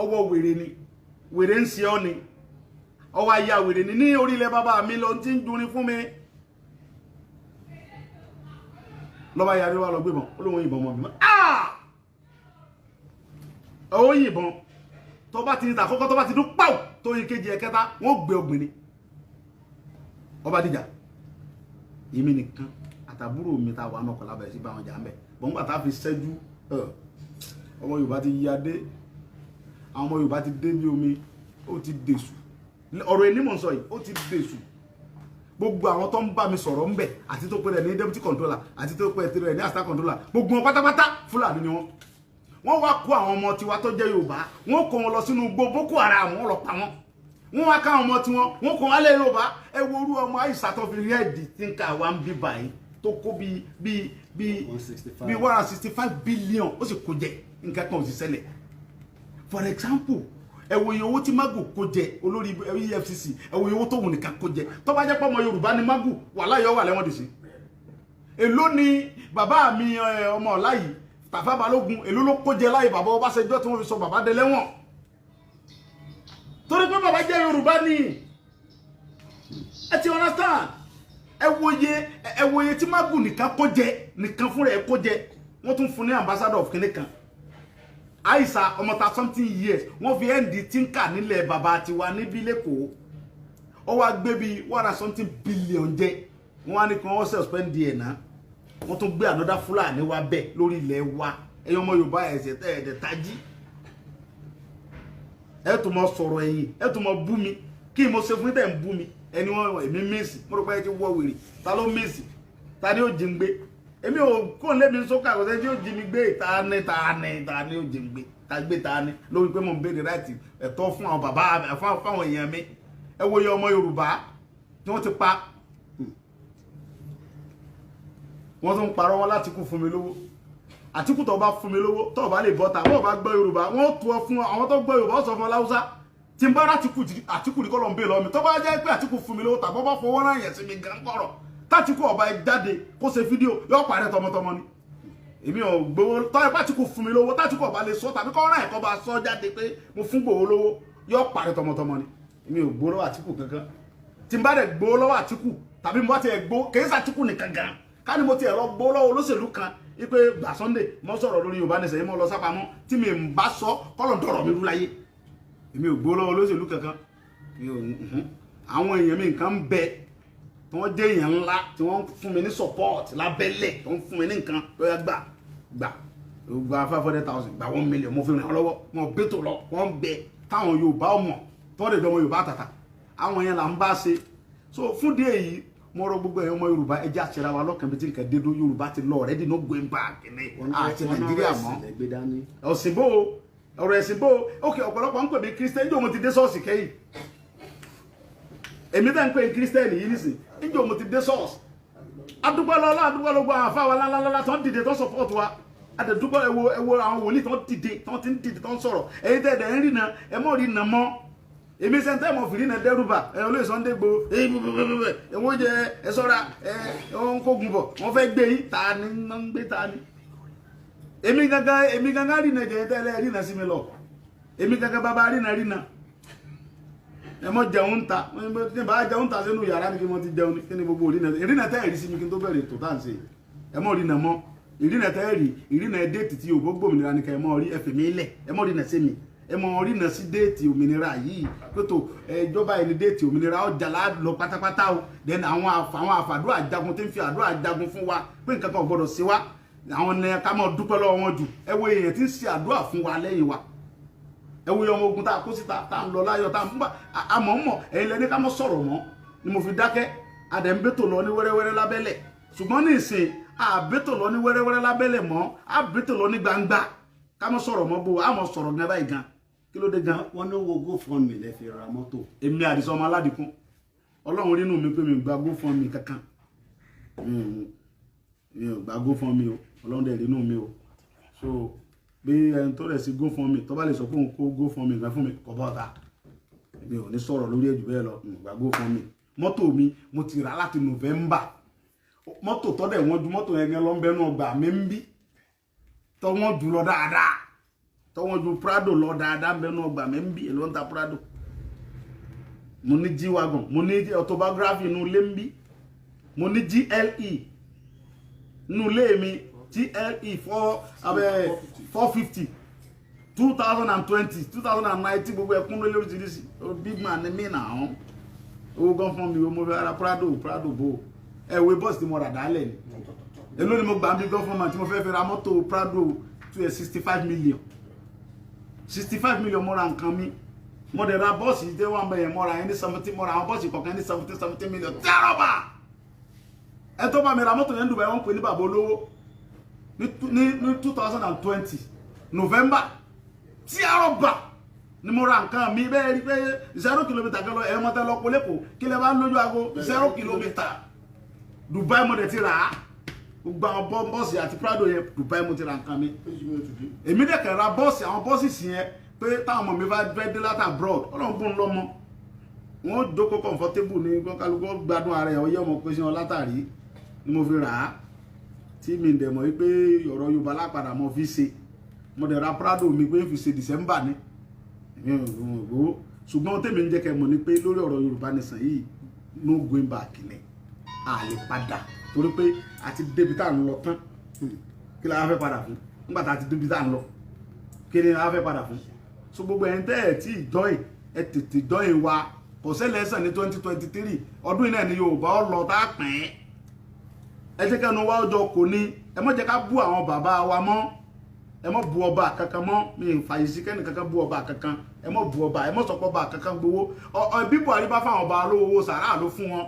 ọwọ́ wèrè ni wèrè ń ṣe ọ́ ni ọwọ́ ayé wèrè ni ní orílẹ̀ bàbá mi lọ tí ń durin fún mi lọ́ba yarí wa lọ gbébọn ó lóun yìnbọn mọ́ mi ó yìnbọn tó bá ti ní tàkọ́kọ́ tó bá ti dún pàù tó yí kejì ẹ̀kẹta wọ́n gbé ọgbìn ni ọba dìjà èmi nìkan àtàbúrò mi ta wà náà kọ̀ lábẹ̀rẹ̀ sí bá wọn jà ń bẹ̀ bọ́n gbà fi ṣẹ́jú ọmọ Yorùbá ti yí adé àwọn ọmọ Yorùbá ti dé bí omi ó ti dèṣù ọ̀rọ̀ ẹni mò ń sọ yìí ó ti dèṣù gbogbo àwọn tó ń bá mi sọ̀rọ̀ ń bẹ̀ àti tó pẹ́ rẹ̀ ní deputy controller àti tó pẹ́ rẹ̀ ní assistant controller gbogbo wọn pátápátá Fúlàní ni wọ́n wá kó àwọn ọmọ tiwa tó jẹ́ Yorùbá wọ́n kó wọn lọ sínú igbó Boko Haram wọ́n lọ pa wọ́n wá káwọn ọmọ tiwọn wọ́n kó wọn lé Yorùbá ẹ wo orú ọmọ Àìsà tó fi rí ẹ̀dì tí ń ka wa ń bí báyìí tó kó bí 165 billion ó sì kó jẹ nǹkan kan ò sì ṣẹlẹ̀ for example ẹ wo iye owó tí Magu kó jẹ olórí EFCC ẹ wo iye owó tó wù nìkan kó jẹ tó bá jẹ́ pé ọmọ Yorùbá ni Magu wàhálà yọ wà lẹ́wọ̀n dì sí èló ni bàbá mi ọmọ ọ̀la yìí Tafa Balógun èló ló kó jẹ láyé bàbá Ọbásanjọ́ tí wọ́n fi sọ bàbá dé lẹ́wọ̀n torí pé bàbá jẹ́ Yorùbá ni ẹ ti understand ẹ wo iye tí Magu nìkan kó jẹ nìkan fúnra ẹ kó jẹ wọ́n tún fún ní ambassador of kìnìún kan Àìsà ọmọ ta something years wọ́n fi ẹ̀ǹdì tínkà nílẹ̀ bàbá tiwa níbí lẹ́kọ̀ọ́ ó wá gbé bí 1 billion jẹ wọ́n wá ní kí wọ́n suspend ẹ̀ náà wọ́n tún gbé ànọ́dá Fúlàní wa bẹ̀ lórí ilẹ̀ wa ẹ̀yin ọmọ Yorùbá ẹ̀sẹ̀ ẹ̀ẹ́dẹ̀ tají ẹ̀ tó mọ sọ̀rọ̀ ẹ̀yìn ẹ̀ tó mọ bú mi kí mo ṣe fún tẹ̀ ń bú mi ẹni wọn èmi mèsì mo rò pé ẹ ti wọ wèrè ta ló mèsì ta ni ó jí ń gbé èmi ò kó lé mi sókè àkọsẹ́ tí ó jí mi gbé ta ni ó jí ń gbé ta gbé ta ni lórí pé mo ń béèrè láti ẹ̀tọ́ fún àwọn bàbá fún àwọn èèyàn mi ẹ wo iye ọmọ Yorùbá tí wọ́n ti pa wọ́n tún parọ́ wọn láti kú fún mi lówó Àtíkù tó bá fún mi lówó tó bá lè bọ́ta wọ́n bá gbọ́ Yorùbá wọ́n tó fún àwọn tó gbọ́ Yorùbá sọ fún Láúsá tí n bá rà Àtíkù ní kọ́ lọ ń bè lọ mi tó bá jẹ́ pé Àtíkù fún mi lówó tàbí bá fowó rán yẹn sí mi gan kọ̀rọ̀ tÁtíkù ọba jáde kó ṣe fídíò yóò parẹ́ tọmọtọmọ ni èmi ò gbowó tọ́ ẹ Àtíkù fún mi lówó tÁtíkù ọba lè sọ tàbí kọ́ rán ẹ̀kọ́ bá sọ jáde pé mo fún gbowó lówó yóò parẹ́ tọmọtọmọ ni èmi ò gbowó lọ́wọ́ Àtíkù kankan tí n bá dẹ̀ gbowó lọ́wọ́ Àtíkù tàbí mo bá ti ẹ̀ gbó kèé sàtíkù nìkan gan ká ní mo ti ẹ̀rọ gbowó lọ́wọ́ olóṣèlú kan ipe gbà Sunday mo sọ̀rọ̀ lórí Yorùbá nìṣẹ́ yìí mo lọ sápamọ́ tí mi ń bá sọ kọ́lọ̀ dọ̀rọ̀ mi rú láyé èmi ò gbowó lọ́wọ́ olóṣèlú kankan àwọn èèyàn mi nǹkan ń bẹ tí wọ́n jẹ́ èèyàn ńlá tí wọ́n fún mi ní support lábẹ́lẹ̀ tí wọ́n fún mi ní nǹkan lọ́yà gba 500,000 gba 1 million mo fi ràn án lọ́wọ́ wọn bẹ́tò lọ wọ́n bẹ táwọn Yorùbá ọmọ tí wọ́n lè dọ́mọ Yorùbá tàtà àwọn yẹn là ń bá ṣe so fún díẹ̀ yìí mo rọ gbogbo ẹ̀yọ́ ọmọ Yorùbá ẹjẹ́ àṣẹra wa lọ́kàn bí tí nǹkan dédó Yorùbá ti lọ ọ̀rẹ́dì no going back àti Nàìjíríà mọ́ ọ̀sìnbó ọ̀rọ̀ ẹ̀sìnbó ok ọ̀pọ̀lọpọ̀ ń pè mí Christian níjọ́ mo ti dé ṣọ́ọ̀ṣì kẹ́yìn èmi tẹ́ ń pè Christian yìí nìsín níjọ́ mo ti dé ṣọ́ọ̀ṣì adúgbò lọ́lá adúgbò lọ́gbọ́ àwọn afáwa lálálálá tó ń dìde tó ń support wa adẹ̀dúgbò ẹwọ àwọn wòlíì tó ń dìde tó ń dìde tó ń sọ̀rọ̀ ẹ̀yin tẹ́ ẹ̀dẹ̀ ń rìnà ẹ mọ̀ rìnà mọ́ èmi sẹ́ńtẹ́ mọ̀ fìrí náà dẹ́rùbà olóyè Sunday Igboho ẹ̀wọ́n jẹ ẹ sọ́ra ẹ̀wọ́n kógun bọ̀ wọ́n fẹ́ gbé yín ta ni wọ́n ń gbé ta ni èmi gangan rìnà jẹ́ tẹ́lẹ̀ rìnà sí mi lọ èmi gangan bàbá rìnà ẹ mọ̀ jẹun ta ní bá jẹun ta sínú yàrá ni kí wọ́n ti jẹun kí ni gbogbo rìnà tẹ́ ẹ̀rí sí mi kí n tó bẹ̀rẹ̀ tó tà ń ṣe ẹ mọ̀ rìnà mọ́ ìrìnà tẹ́ẹ̀rì ìrìnà déètì tí òbó gbòmìnira ní ká ẹ mọ́ rí ẹfẹ̀ mi lẹ̀ ẹ mọ́ rìnà sí mi ẹ mọ́ rìnà sí déètì òmìnira yìí pẹ̀tọ́ ìjọba ẹni déètì òmìnira ọjà lọ pátápátá o then àwọn àfàdúrà jagun tí ń fi àdúrà jagun fún wa pé nǹkan kan gbọdọ̀ sí wa àwọn ní ká mọ́ dúpẹ́ lọ́wọ́ wọn jù ẹ wo èèyàn tí ń ṣe àdúrà fún wa lẹ́yìn wa ẹ wo ọmọ ogun tá a kó síta tá a ń lọ láyọ̀ tá a ń bá àmọ́ ẹ̀yin lẹ́ni ká mọ́ sọ̀rọ̀ mọ́ ni mo fi dákẹ́ adẹ̀mbẹ́tò lọ ní wẹ́rẹ́wẹ́rẹ́ lábẹ́lẹ̀ ṣùgbọ́n ní ìsìn àbẹ́tò lọ ní wẹ́rẹ́wẹ́rẹ́ lábẹ́lẹ̀ mọ́ àbẹ́tò lọ ní gbangba ká mọ́ sọ̀rọ̀ mọ́ bó àmọ́ sọ̀rọ̀ gan báyìí gan kí ló dé gan. wọ́n ní wo GoFundMe lẹ fi ra mọ́tò. èmi Àdìsá ọmọ Aládìkún ọlọ́run rínú mi pé mi gba GoFundMe kankan mi ò gba GoFundMe o ọlọ́run dẹ̀ rínú mi o so bí ẹni tó rẹ̀ sí GoFundMe tó bá lè sọ pé òun kó GoFundMe gan fún mi kọ́ bọ́ta mi ò ní sọ̀rọ̀ lórí ẹ̀jù bẹ́ẹ̀ lọ gba GoFundMe mọ́tò mi mo ti rà láti November mọ́tò tọ́dẹ̀ wọ́n ju mọ́tò yẹn gan lọ ń bẹnu ọgbà mi ń bí tọ́ wọ́n jù lọ dáadáa tọ́ wọ́n ju Prado lọ dáadáa ń bẹnu ọgbà mi ń bí èlò ń ta Prado mo ní G-Wagon mo ní autobiography inú ilé ń bí mo ní GLE inú ilé mi GLE 450 2020 2019 gbogbo ẹkún lórí oríṣiríṣi big man ni mí nà án owó gan fún mi mo fẹ́ ara Prado bò ẹ̀wé bọ́ọ̀sì tí mo rà dálẹ̀ ni èló ni mo gbà ń bí gọ́fọ́nmà tí mo fẹ́ ra mọ́tò Prado 65 million 65 million mo ra nǹkan mi mo dẹ̀ ra bọ́ọ̀sì tí wọ́n bẹ̀yẹ̀ mo ra ẹni 70 mo ra àwọn bọ́ọ̀sì kọ̀ọ̀kan ní 70 million tí a rọ̀bà ẹ tó bá mi ra mọ́tò yẹn Dubai wọ́n pè ní bàbá olówó ní 2020 November tí a rọ̀bà ni mo ra nǹkan mi bẹ́ẹ̀ rí pé 0 kìlómítà kan lọ ẹ̀rọ mọ́tẹ́ lọ kólẹ́kọ̀ọ́ kí lẹ bá ń lójú aago 0 kìlómítà Dubai mo dẹ̀ ti rà á gbogbo àwọn bọ́ọ̀sì àti Prado yẹn Dubai mo ti ra nǹkan mi èmi dẹ̀ kẹ̀ ra bọ́ọ̀sì àwọn bọ́ọ̀sì sì yẹn pé táwọn ọmọ mi bá fẹ́ dé láti abroad ọlọ́run bó ń lọ́mọ wọn jókòó comfortable ní kálukú gbádùn ara ẹ̀ ọyẹ́ ọmọ pé sí wọn látàrí ni mo fi rà á tí mi dẹ̀ mọ̀ wípé ọ̀rọ̀ Yorùbá lápadà mo fi ṣe mo dẹ̀ ra Prado mi pé fi ṣe December ni ṣùgbọ́n tèmi ń jẹ́ kẹ́ mọ̀ ni pé lórí ọ̀rọ̀ Yorùbá nìsàn yìí no going back ni a lè padà torí pé àti débi tá à ń lọ tán kí la fẹ́ padà fún nígbà tá a ti débi tá à ń lọ kí ni la fẹ́ padà fún so gbogbo ẹ̀yin tẹ́ ẹ̀ tí ìjọ́yìn ẹ tètè jọ́yìn wa kò ṣẹlẹ̀ ẹ̀sán ní 2023 ọdún iná ní Yorùbá ọ lọ tá a pín ẹ jẹ́ kẹ́nu wá ọjọ́ kò ní ẹ má jẹ́ ká bú àwọn bàbá wa mọ́ ẹ má bú ọba kankan mọ́ mi ì fàyè sí kẹ́ni kankan bú ọba kankan ẹ má bú ọba ẹ má sọ pé ọba kankan gbowó bí Buhari bá fáwọn ọba lówó owó sàrà ló fún wọn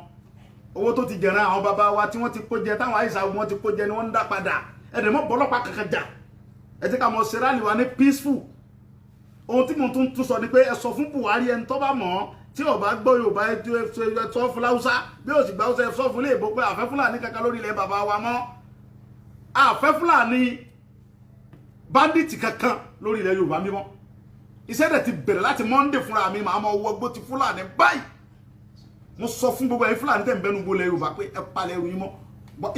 owó tó ti jẹran àwọn bàbá wa tí wọ́n ti kó jẹ táwọn àìsàn wọn ti kó jẹ ni wọ́n ń dá padà ẹ̀dẹ̀ mọ́ bọ́lọ́pàá kankan jà ẹ jẹ́ ká mọ̀ ṣe rálì wa ní peaceful ohun tí mo tún sọ ni pé ẹ sọ fún Buhari ẹni tó bá mọ̀ tí ó bá gbọ́ Yorùbá ẹ sọ fún Láúsá bí ó sì gbà ó sọ fún ilé ìbò pé àfẹ́ Fúlàní kankan lórí ilẹ̀ bàbá wa mọ́ àfẹ́ Fúlàní bandits kankan lórí ilẹ̀ Yorùbá mímọ́ iṣẹ́ dẹ̀ ti bẹ̀rẹ̀ láti Monday fúnra mi màá mọ owó gbó ti Fúlàní báyìí mo sọ fún gbogbo ẹ̀yin Fúlàní tẹ̀ ń bẹnu gbólẹ̀ Yorùbá pé ẹ palẹ̀ ẹrù yín mọ́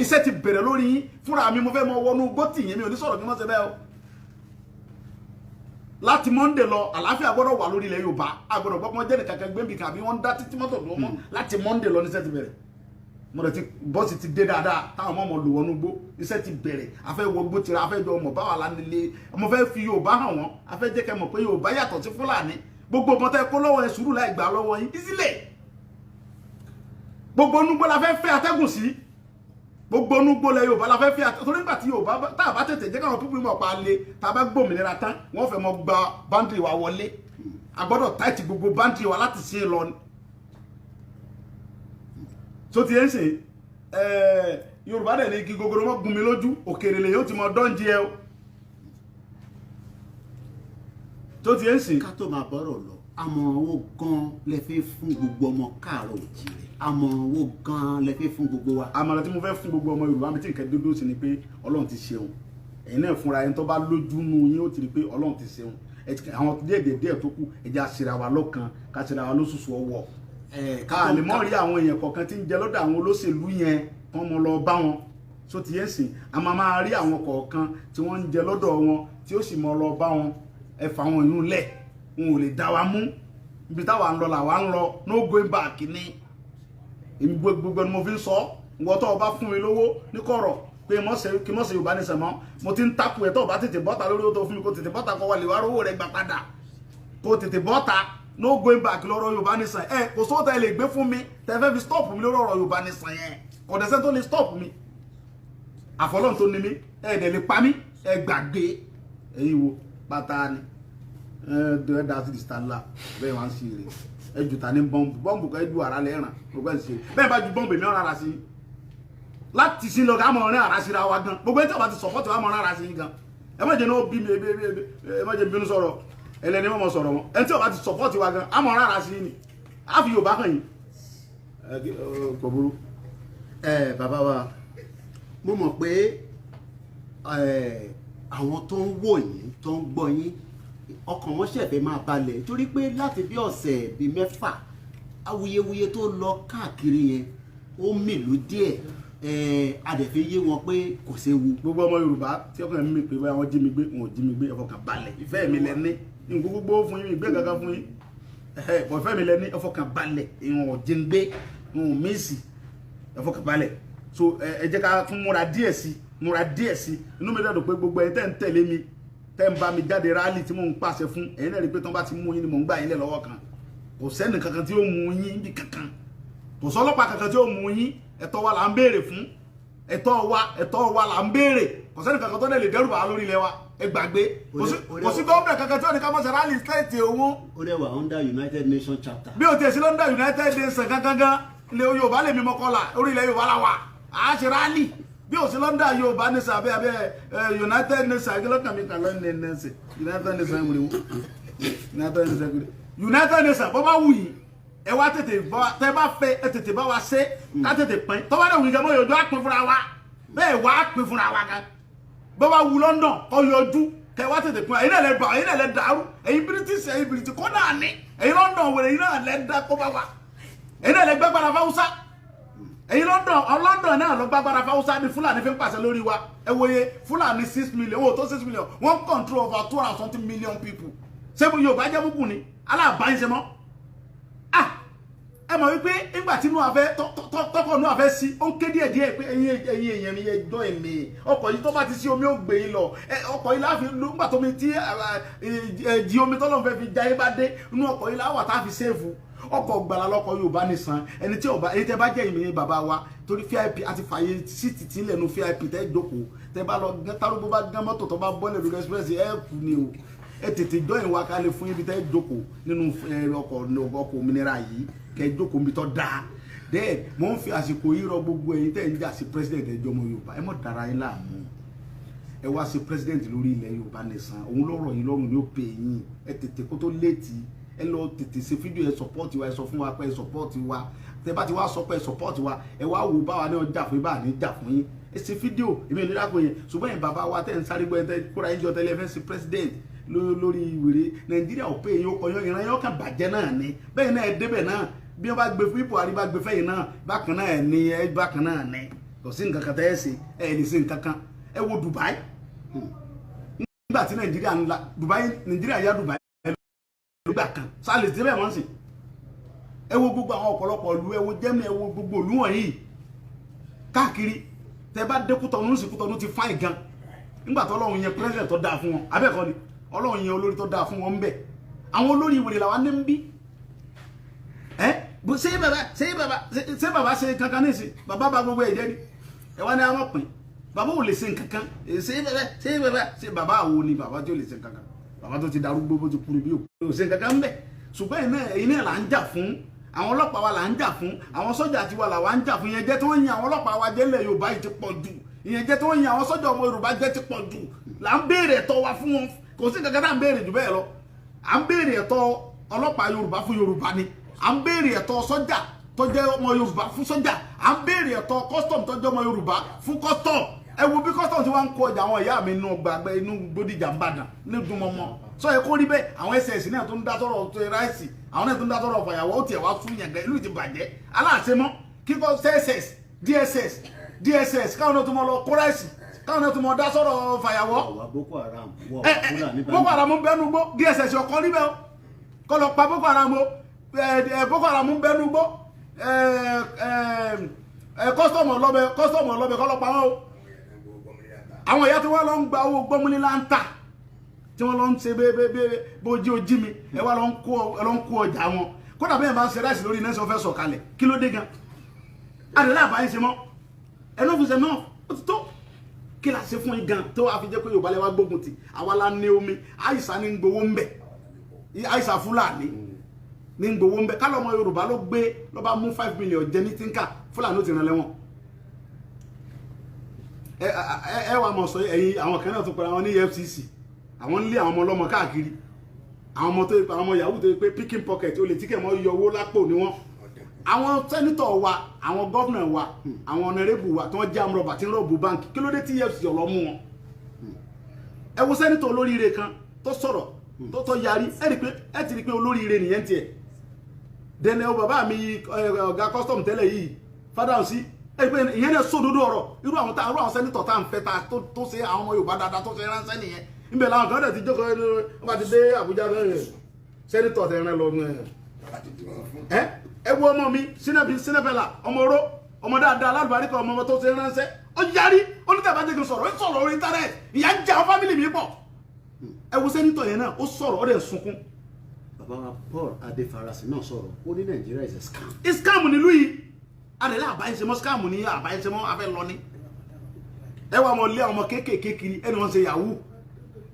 iṣẹ́ ti bẹ̀rẹ̀ lórí yín fúnra mi mo fẹ́ mọ wọnú gbótì yín mi ò ní sọ̀rọ̀ kí wọ́n ṣe bẹ́ẹ̀ o láti Monday lọ àlàáfíà gbọ́dọ̀ wà lórí ilẹ̀ Yorùbá agbọ́dọ̀ gbọ́ pọ́n jẹ́ nìkankan gbẹ́mbì kàbí wọ́n ń dá títí mọ́tò lọ́wọ́ mọ́ láti Monday lọ níṣẹ́ ti bẹ̀rẹ̀ mo rẹ̀ ti bọ́ọ̀sì ti dé dáadáa táwọn ọmọ lò wọnú gbó iṣẹ́ ti bẹ̀rẹ̀ afẹ́ wọ gbó tira afẹ́ jọ ọmọ báwa lánilé ọmọ fẹ́ fi Yorùbá hàn wọ́n afẹ́ jẹ́ kẹ́ mọ̀ pé Yorùbá yàtọ̀ sí Fúlàní gbogbo ọmọ tẹ́ kó lọ́wọ́ ẹ sùúrù láì gbà lọ́wọ́ yín ìsílẹ̀ gbogbo onúgbó la fẹ́ atẹ́gùn sí gbogbo onúgbó lẹ Yorùbá la fẹ́ atẹ́gùn torí nígbà tí Yorùbá tá a bá tètè jẹ́ káwọn pípín mọ̀ pa lé tá a bá gbòmìnira tán wọ́n fẹ́ mọ gba báńdìrì wa wọlé a gbọ́dọ̀ táìtì gbogbo báńdìrì wa láti ṣe lọ ni tó ti ń sìn Yorùbá dẹ̀ ní igi gogoro mọ́ gun mi lójú òkèrè lè yóò ti mọ dọ́ǹjì ẹ o tó ti ń sìn. ká tó máa bọ́rọ̀ lọ àmọ̀ràn wo gan lẹ fẹ́ fún gbogbo ọmọ káàárọ̀ oòjíire àmọ̀ràn wo gan lẹ fẹ́ fún gbogbo wa. àmọ̀ràn tí mo fẹ́ fún gbogbo ọmọ Yorùbá mi tí nǹkan dúdú sí ni pé Ọlọ́run ti ṣeun ẹ̀yin náà fúnra ẹni tó bá lójú nù yín ó ti rí pé Ọlọ́run ti ṣeun àwọn díẹ̀ tó kù ẹja ṣera wa lọ́kàn ká ṣera wa lóṣooṣù ọwọ́ ká lè mọ̀ rí àwọn èèyàn kọ̀ọ̀kan tí ń jẹ lọ́dọ̀ àwọn olóṣèlú yẹn wọ́n mọ lọ bá wọn so ti yẹn sìn a máa rí àwọn kọ̀ọ̀kan tí wọ́n ń jẹ lọ́dọ̀ wọn tí ó sì mọ lọ bá wọn ẹ fà wọn yún lẹ̀ wọn ò lè dá wa mú ibi táwa ń lọ làwa ń lọ no going back ni èmi gbogbo ẹni mo fi ń sọ ìwọ tó o bá fún mi lówó ní kọ̀rọ̀ pé kí mọ̀ ṣe Yorùbá Nation mọ́ mo ti ń takù ẹ̀ tó bá tètè bọ́ta lórí ó tó fún mi kó tètè bọ́ta kó wà lè wá rówó rẹ̀ gbà padà kó tètè bọ́ta no going back lọ́rọ̀ Yorùbá Nation kò sówó tẹ́ lè gbé fún mi tẹ́ fẹ́ fi stop mi lórí ọ̀rọ̀ Yorùbá Nation yẹn kò dẹ̀sẹ̀ tó lè stop mi àfọlọ́n tó ní mi dẹ̀ lè pa mí gbàgbé ẹ̀yin wo pátá ni dá sí ìsìtàlá bẹ́ẹ̀ wá ń ṣe rè jù ta ní bọ́ǹbù kan ju ara lẹ́ràn gbogbo ẹ̀ ń ṣe bẹ́ẹ̀ bá ju bọ́ǹbù èmi ọ̀rọ̀ ara sí láti sí lọ ká mọ̀ ọ̀rẹ́ ara síra wa gan gbogbo ẹ̀ tí a bá ti sọ̀pọ̀tì wa mọ̀ ọ̀rẹ́ ara sí gan ẹ má jẹ́ náà bí mi ẹ má jẹ́ bínú sọ̀rọ̀ ẹlẹ́ni mọ̀ sọ̀rọ̀ wọn ẹ̀ tí a bá ti sọ̀pọ̀tì wa gan a mọ̀ ọ̀rẹ́ ara sí ni a fi Yorùbá kàn yín kò burú. bàbá wa mo mọ̀ pé àwọn tó ń wò yín tó ń gbọ́ yín ọkàn wọn ṣẹ̀fẹ̀ máa balẹ̀ torí pé láti bí ọ̀sẹ̀ bíi mẹ́fà awuyewuye tó lọ káàkiri yẹn ó mìlú díẹ̀ adẹ̀fẹ́ yé wọn pé kò séwu. gbogbo ọmọ Yorùbá tí ọkàn mi pé báyọ̀ wọ́n jí mi gbé wọn ò jí mi gbé ẹ fọkàn balẹ̀ ìfẹ́ mi lẹ́ni nǹkan gbogbo fún yín ìgbé kankan fún yín ìfẹ́ mi lẹ́ni ẹ fọkàn balẹ̀ ìwọ̀n ò jí ń gbé ìwọ̀n ò mísì ẹ fọkàn balẹ̀ so ẹ jẹ́ ká tún múra díẹ̀ sí inú mi dẹ̀dọ̀ pé gbogbo ẹ̀ tẹ́ ń tẹ̀lé mi tẹ́ ń bá mi jáde rálì tí mò ń pàṣẹ fún ẹ̀yin náà rí pé tán bá ti mú yín ni mò ń gbà yín lẹ̀ lọ́wọ́ kan kò sẹ́ni kankan tí ó mú yín bí kankan kò sọ́lọ́pàá kankan tí ó mú yín ẹ̀tọ́ wa là ń béèrè fún ẹ̀tọ́ wa là ń béèrè kò sẹ́ni kankan tó lè dẹ́rù bá lórí ilẹ̀ wa ẹ gbàgbé kò sí gómìnà kankan tí ó ní ká mọ̀ ṣe rálì stéètì owó. ó dẹ̀ wà under United Nations chapter. bí o tiẹ̀ sí lọ́ndà United Nations gangan ilẹ̀ Yorùbá lè mímọ́ kọ́là orí ilẹ̀ Yorùbá la wà á ṣe rálì bí o sí lọ́ndà Yorùbá Nation abẹ́ United Nations agilọ́kàn mi kàn lọ́nà nẹ́ẹ̀sì United Nations wúlò United Nations bọ́ bá wù yìí ẹ wá tètè tẹ bá fẹ́ ẹ tètè bá wa ṣe ká tètè pín tọ́ bá dẹ̀ wù yìí gẹ́gẹ́ yọjú á pín fúnra wa bẹ́ẹ̀ wá pín fúnra wa gan bọ́ bá wù London kọ́ yọjú kẹ wá tètè pín ẹ̀yin náà lẹ bà ẹ̀yin náà lẹ dàrú ẹ̀yin British kọ́ náà ní ẹ̀yin London wẹ̀rẹ̀ ẹ̀yin náà lẹ dá kó bá wa ẹ̀yin náà lẹ gbẹ́gbàrà fáwùsá ẹ̀yin London náà lọ gbàgbára fáwọ́sá ní Fúlàní fi ń pàṣẹ lórí wa ẹ wòye Fúlàní 6 million owó tó 6 million wọ́n control over 200 million people ṣé mo Yorùbá jẹ́ búkú ni aláàbáyé ṣe mọ́ ẹ mọ̀ wípé nígbà tí inú afẹ́ tọkọ̀ inú afẹ́ sí ó ń ké díẹ̀ díẹ̀ pé ẹ̀yin èèyàn mi yẹ jọ èmi ọkọ̀ yìí tó bá ti sí omi ó gbé yín lọ ọkọ̀ yìí láàfin nígbà tó mi tí jí omi tọ́lọ́ fẹ́ fi jayé bá dé inú ọkọ̀ yìí láwà tá a fi ṣéèfù ọkọ̀ gbàlà lọ́kọ̀ Yorùbá Nation ẹni tí ọba èyí tẹ́ bá jẹ́ ìmìnira bàbá wa torí VIP àti fàyè síìtì tí lẹ́nu VIP tẹ́ jókòó tẹ́ bá lọ tárúgbó bá gán mọ́tò tó bá bọ́lẹ̀ lórí express kù ni o ẹ tètè jọyìn wa ká lè fún ibi tẹ́ jókòó nínú ọkọ̀ òmìnira yìí kẹ́ jókòó mi tọ́ da dẹ́ẹ̀ mò ń fi àsìkò yìí rọ gbogbo ẹ̀yin tẹ́ ń jà sí president ẹjọ́ ọmọ Yorùbá ẹ mọ̀ dára yín láàmú ẹ wá sí president lórí ilẹ̀ Yorùbá Nation òun lọ́rọ̀ yìí lọ́rùn yóò pè yín ẹ tètè kó tó léètì ẹ lọ tètè ṣe fídíò ẹ support wa ẹ sọ fún wa pé ẹ support wa tẹ bá ti wá sọ pé ẹ support wa ẹ wá wò báwa náà jà fún bá ní jà fún yín ẹ ṣe fídíò èmi ò ní lápò yẹn ṣùgbọ́n yẹn bàbá wa tẹ̀ ń sáré gbọ́ ẹ tẹ́ kóra yín jọ tẹ́lẹ̀ fẹ́ sí president lórí ìwèrè Nàìjíríà ò pé yín ó kọyán ìran yóò kàn bàjẹ́ náà ni bẹ́ẹ̀ náà ẹ débẹ̀ náà bí wọ́n bá gbé fún Buhari bá gbé fẹ́yìn náà bákan náà ẹ ní ẹ bákan náà ní kò sí nǹkan kan tẹ́ ẹ ṣe ẹ lè ṣe nǹkan kan ẹ wo Dubai nígbà tí Nàìjíríà yá Dubai nígbà kan sálẹ̀ tí bẹ́ẹ̀ wọ́n sì ẹ wo gbogbo àwọn ọ̀pọ̀lọpọ̀ ìlú ẹ wo Germany ẹ wo gbogbo ìlú wọ̀nyí káàkiri tẹ bá dé Kútọ̀nù sí Kútọ̀nù ti fáìn gan nígbà tó Ọlọ́run yẹn president tó dáa fún wọn abẹ́ẹ̀kọ́ ni Ọlọ́run yẹn olórí tó dáa fún wọn ń bẹ̀ àwọn olórí ìwòrè làwọn ní ń bí ṣé bàbá ṣe kankan ní ìsìn bàbá bá gbogbo ẹ̀jẹ̀ ni ẹ wá ní àwọn pin bàbá ò lè ṣe kankan ṣé bàbá àwo ni bàbá tí ò lè ṣe kankan bàbá tó ti darúgbó bó ti kúrò bí òkú ò ṣe kankan ń bẹ̀ ṣùgbọ́n ẹ̀yin náà là ń jà fún àwọn ọlọ́pàá wa là ń jà fún àwọn sọ́jà tiwa là wà ń jà fún ìyẹn jẹ́ tó ń yin àwọn ọlọ́pàá wa jẹ́lẹ̀ Yorùbá yìí ti pọ̀ jù ìyẹn jẹ́ tó ń yin àwọn sọ́jà ọmọ Yorùbá jẹ́ ti pọ̀ jù là ń béèrè ẹ̀tọ́ wa fún wọn kò sí kankan tá à ń béèrè jù bẹ́ẹ̀ lọ à ń béèrè ẹ̀tọ́ ọlọ́pàá Yorùbá fún Yorùbá ni à ń béèrè ẹ̀tọ́ sọ́jà tó jẹ́ ọmọ Yorùbá fún sọ́jà à ń béèrè ẹ̀tọ́ custom tó jẹ́ ọmọ Yorùbá fún custom ẹ wo bí custom ti wá ń kó ọjà àwọn ìyá mi inú gbàgbé inú Bódìjà Ìbàdàn ní dùnmọ́mọ́ sọ yẹ kó rí bẹ́ẹ̀ àwọn SS náà tó ń dá sọ̀rọ̀ tó ráìsì àwọn náà tó ń dá sọ̀rọ̀ fàyàwọ́ ó tiẹ̀ wá fún yàn gan ìlú ti bàjẹ́ aláàṣemọ́ kíkọ́ CSS DSS káwọn náà tó mọ lọ kó ráìsì káwọn náà tó mọ dá sọ̀rọ̀ fàyàwọ́. Boko Haram Boko Haram ń bẹnu gbó DSS ọkọ níbẹ̀ o kọ́ lọ pa Boko Haram o Boko Haram ń bẹnu gbó kọ́sítọ̀mù ọlọ́bẹ kọ́ lọ pa wọn o àwọn ìyá tí wọ́n lọ ń gba owó gbọ́múlé láńtà tí wọ́n lọ ń ṣe bójú ojí mi ẹ wá lọ ń kó ọjà wọn kódà bẹ́ẹ̀ bá ń ṣe ráìsì lórí iná sọ fẹ́ sọ̀kalẹ̀ kí ló dé gan adìrẹ́ àbáyé ṣe mọ́ ẹnu fi ṣe náà ó ti tó kí la ṣe fún yín gan tó wàá fi jẹ́ pé Yorùbá lẹ́wà gbógun ti àwa la ní omi àìsàn ní gbowó ń bẹ̀ àìsàn Fúlàní ní gbowó ń bẹ̀ kálọ̀ ọmọ Yorùbá ló gbé ló bá mú 5 million jẹ ní tínká Fúlàní ó ti ràn lẹ́wọ̀n ẹ wà mọ̀ sọ ẹ̀yin àwọn kan náà tó pẹ̀lú àwọn ní EFCC àwọn ń lé àwọn ọmọ ọlọ́mọ káàkiri àwọn ọmọ tó yẹ pé àwọn ọmọ yahoo tó yẹ pé picking pocket olè tí kẹ̀ mọ́ yọ owó lápò ni wọ́n àwọn sẹ́nitọ̀ wa àwọn gọ́vnà wa àwọn ọ̀nàrẹ́bù wa tó ń jẹ́ amúrọ̀bà tí ń rọ̀bù báńkì kí ló dé tí EFCC ọ̀lọ́ mú wọn ẹ wo sẹ́nitọ̀ olóríire kan tó sọ̀rọ̀ tó yarí ẹ ti rí pé olóríire nìyẹn tiẹ̀ dẹ̀nẹ̀ o bàbá mi ọ̀gá custom tẹ́lẹ̀ yìí fádà sí ìyẹn náà sódodo ọ̀rọ̀ irú àwọn sẹ́nitọ̀ tá à ń fẹ́ ta tó ṣe àwọn ọmọ Yorùbá dáadáa tó ṣe ránṣẹ́ nìyẹn níbẹ̀ làwọn kan dẹ̀ ti jókòó wọ́n bá ti dé Àbújá bẹ́ẹ̀ sẹ́nitọ̀ tẹ̀ rán lọ ẹ wo ọmọ mi sinapẹla ọmọ oró ọmọ dáadáa alálùbáríkà ọmọ tó ṣe ránṣẹ́ ó yarí onítàbájẹ́gun sọ̀rọ̀ ó sọ̀rọ̀ orí internet ìyá ń jẹ àwọn fámìlì mi pọ̀ ẹ wo sẹ́nitọ̀ yẹn náà ó sọ̀rọ̀ ó dẹ̀ sunkún. bàbá wa Paul Adéfarasí náà sọ̀rọ̀ ó ní Nàìjíríà is a scam. scam nílùú yìí adẹ̀lẹ́ àbáyẹsẹmọ́ scam ní àbáyẹsẹmọ́ afẹ́ lọ ní. ẹ wà mọ̀ lé ọmọ kéékèèké kiri ẹni wọ́n ṣe yahoo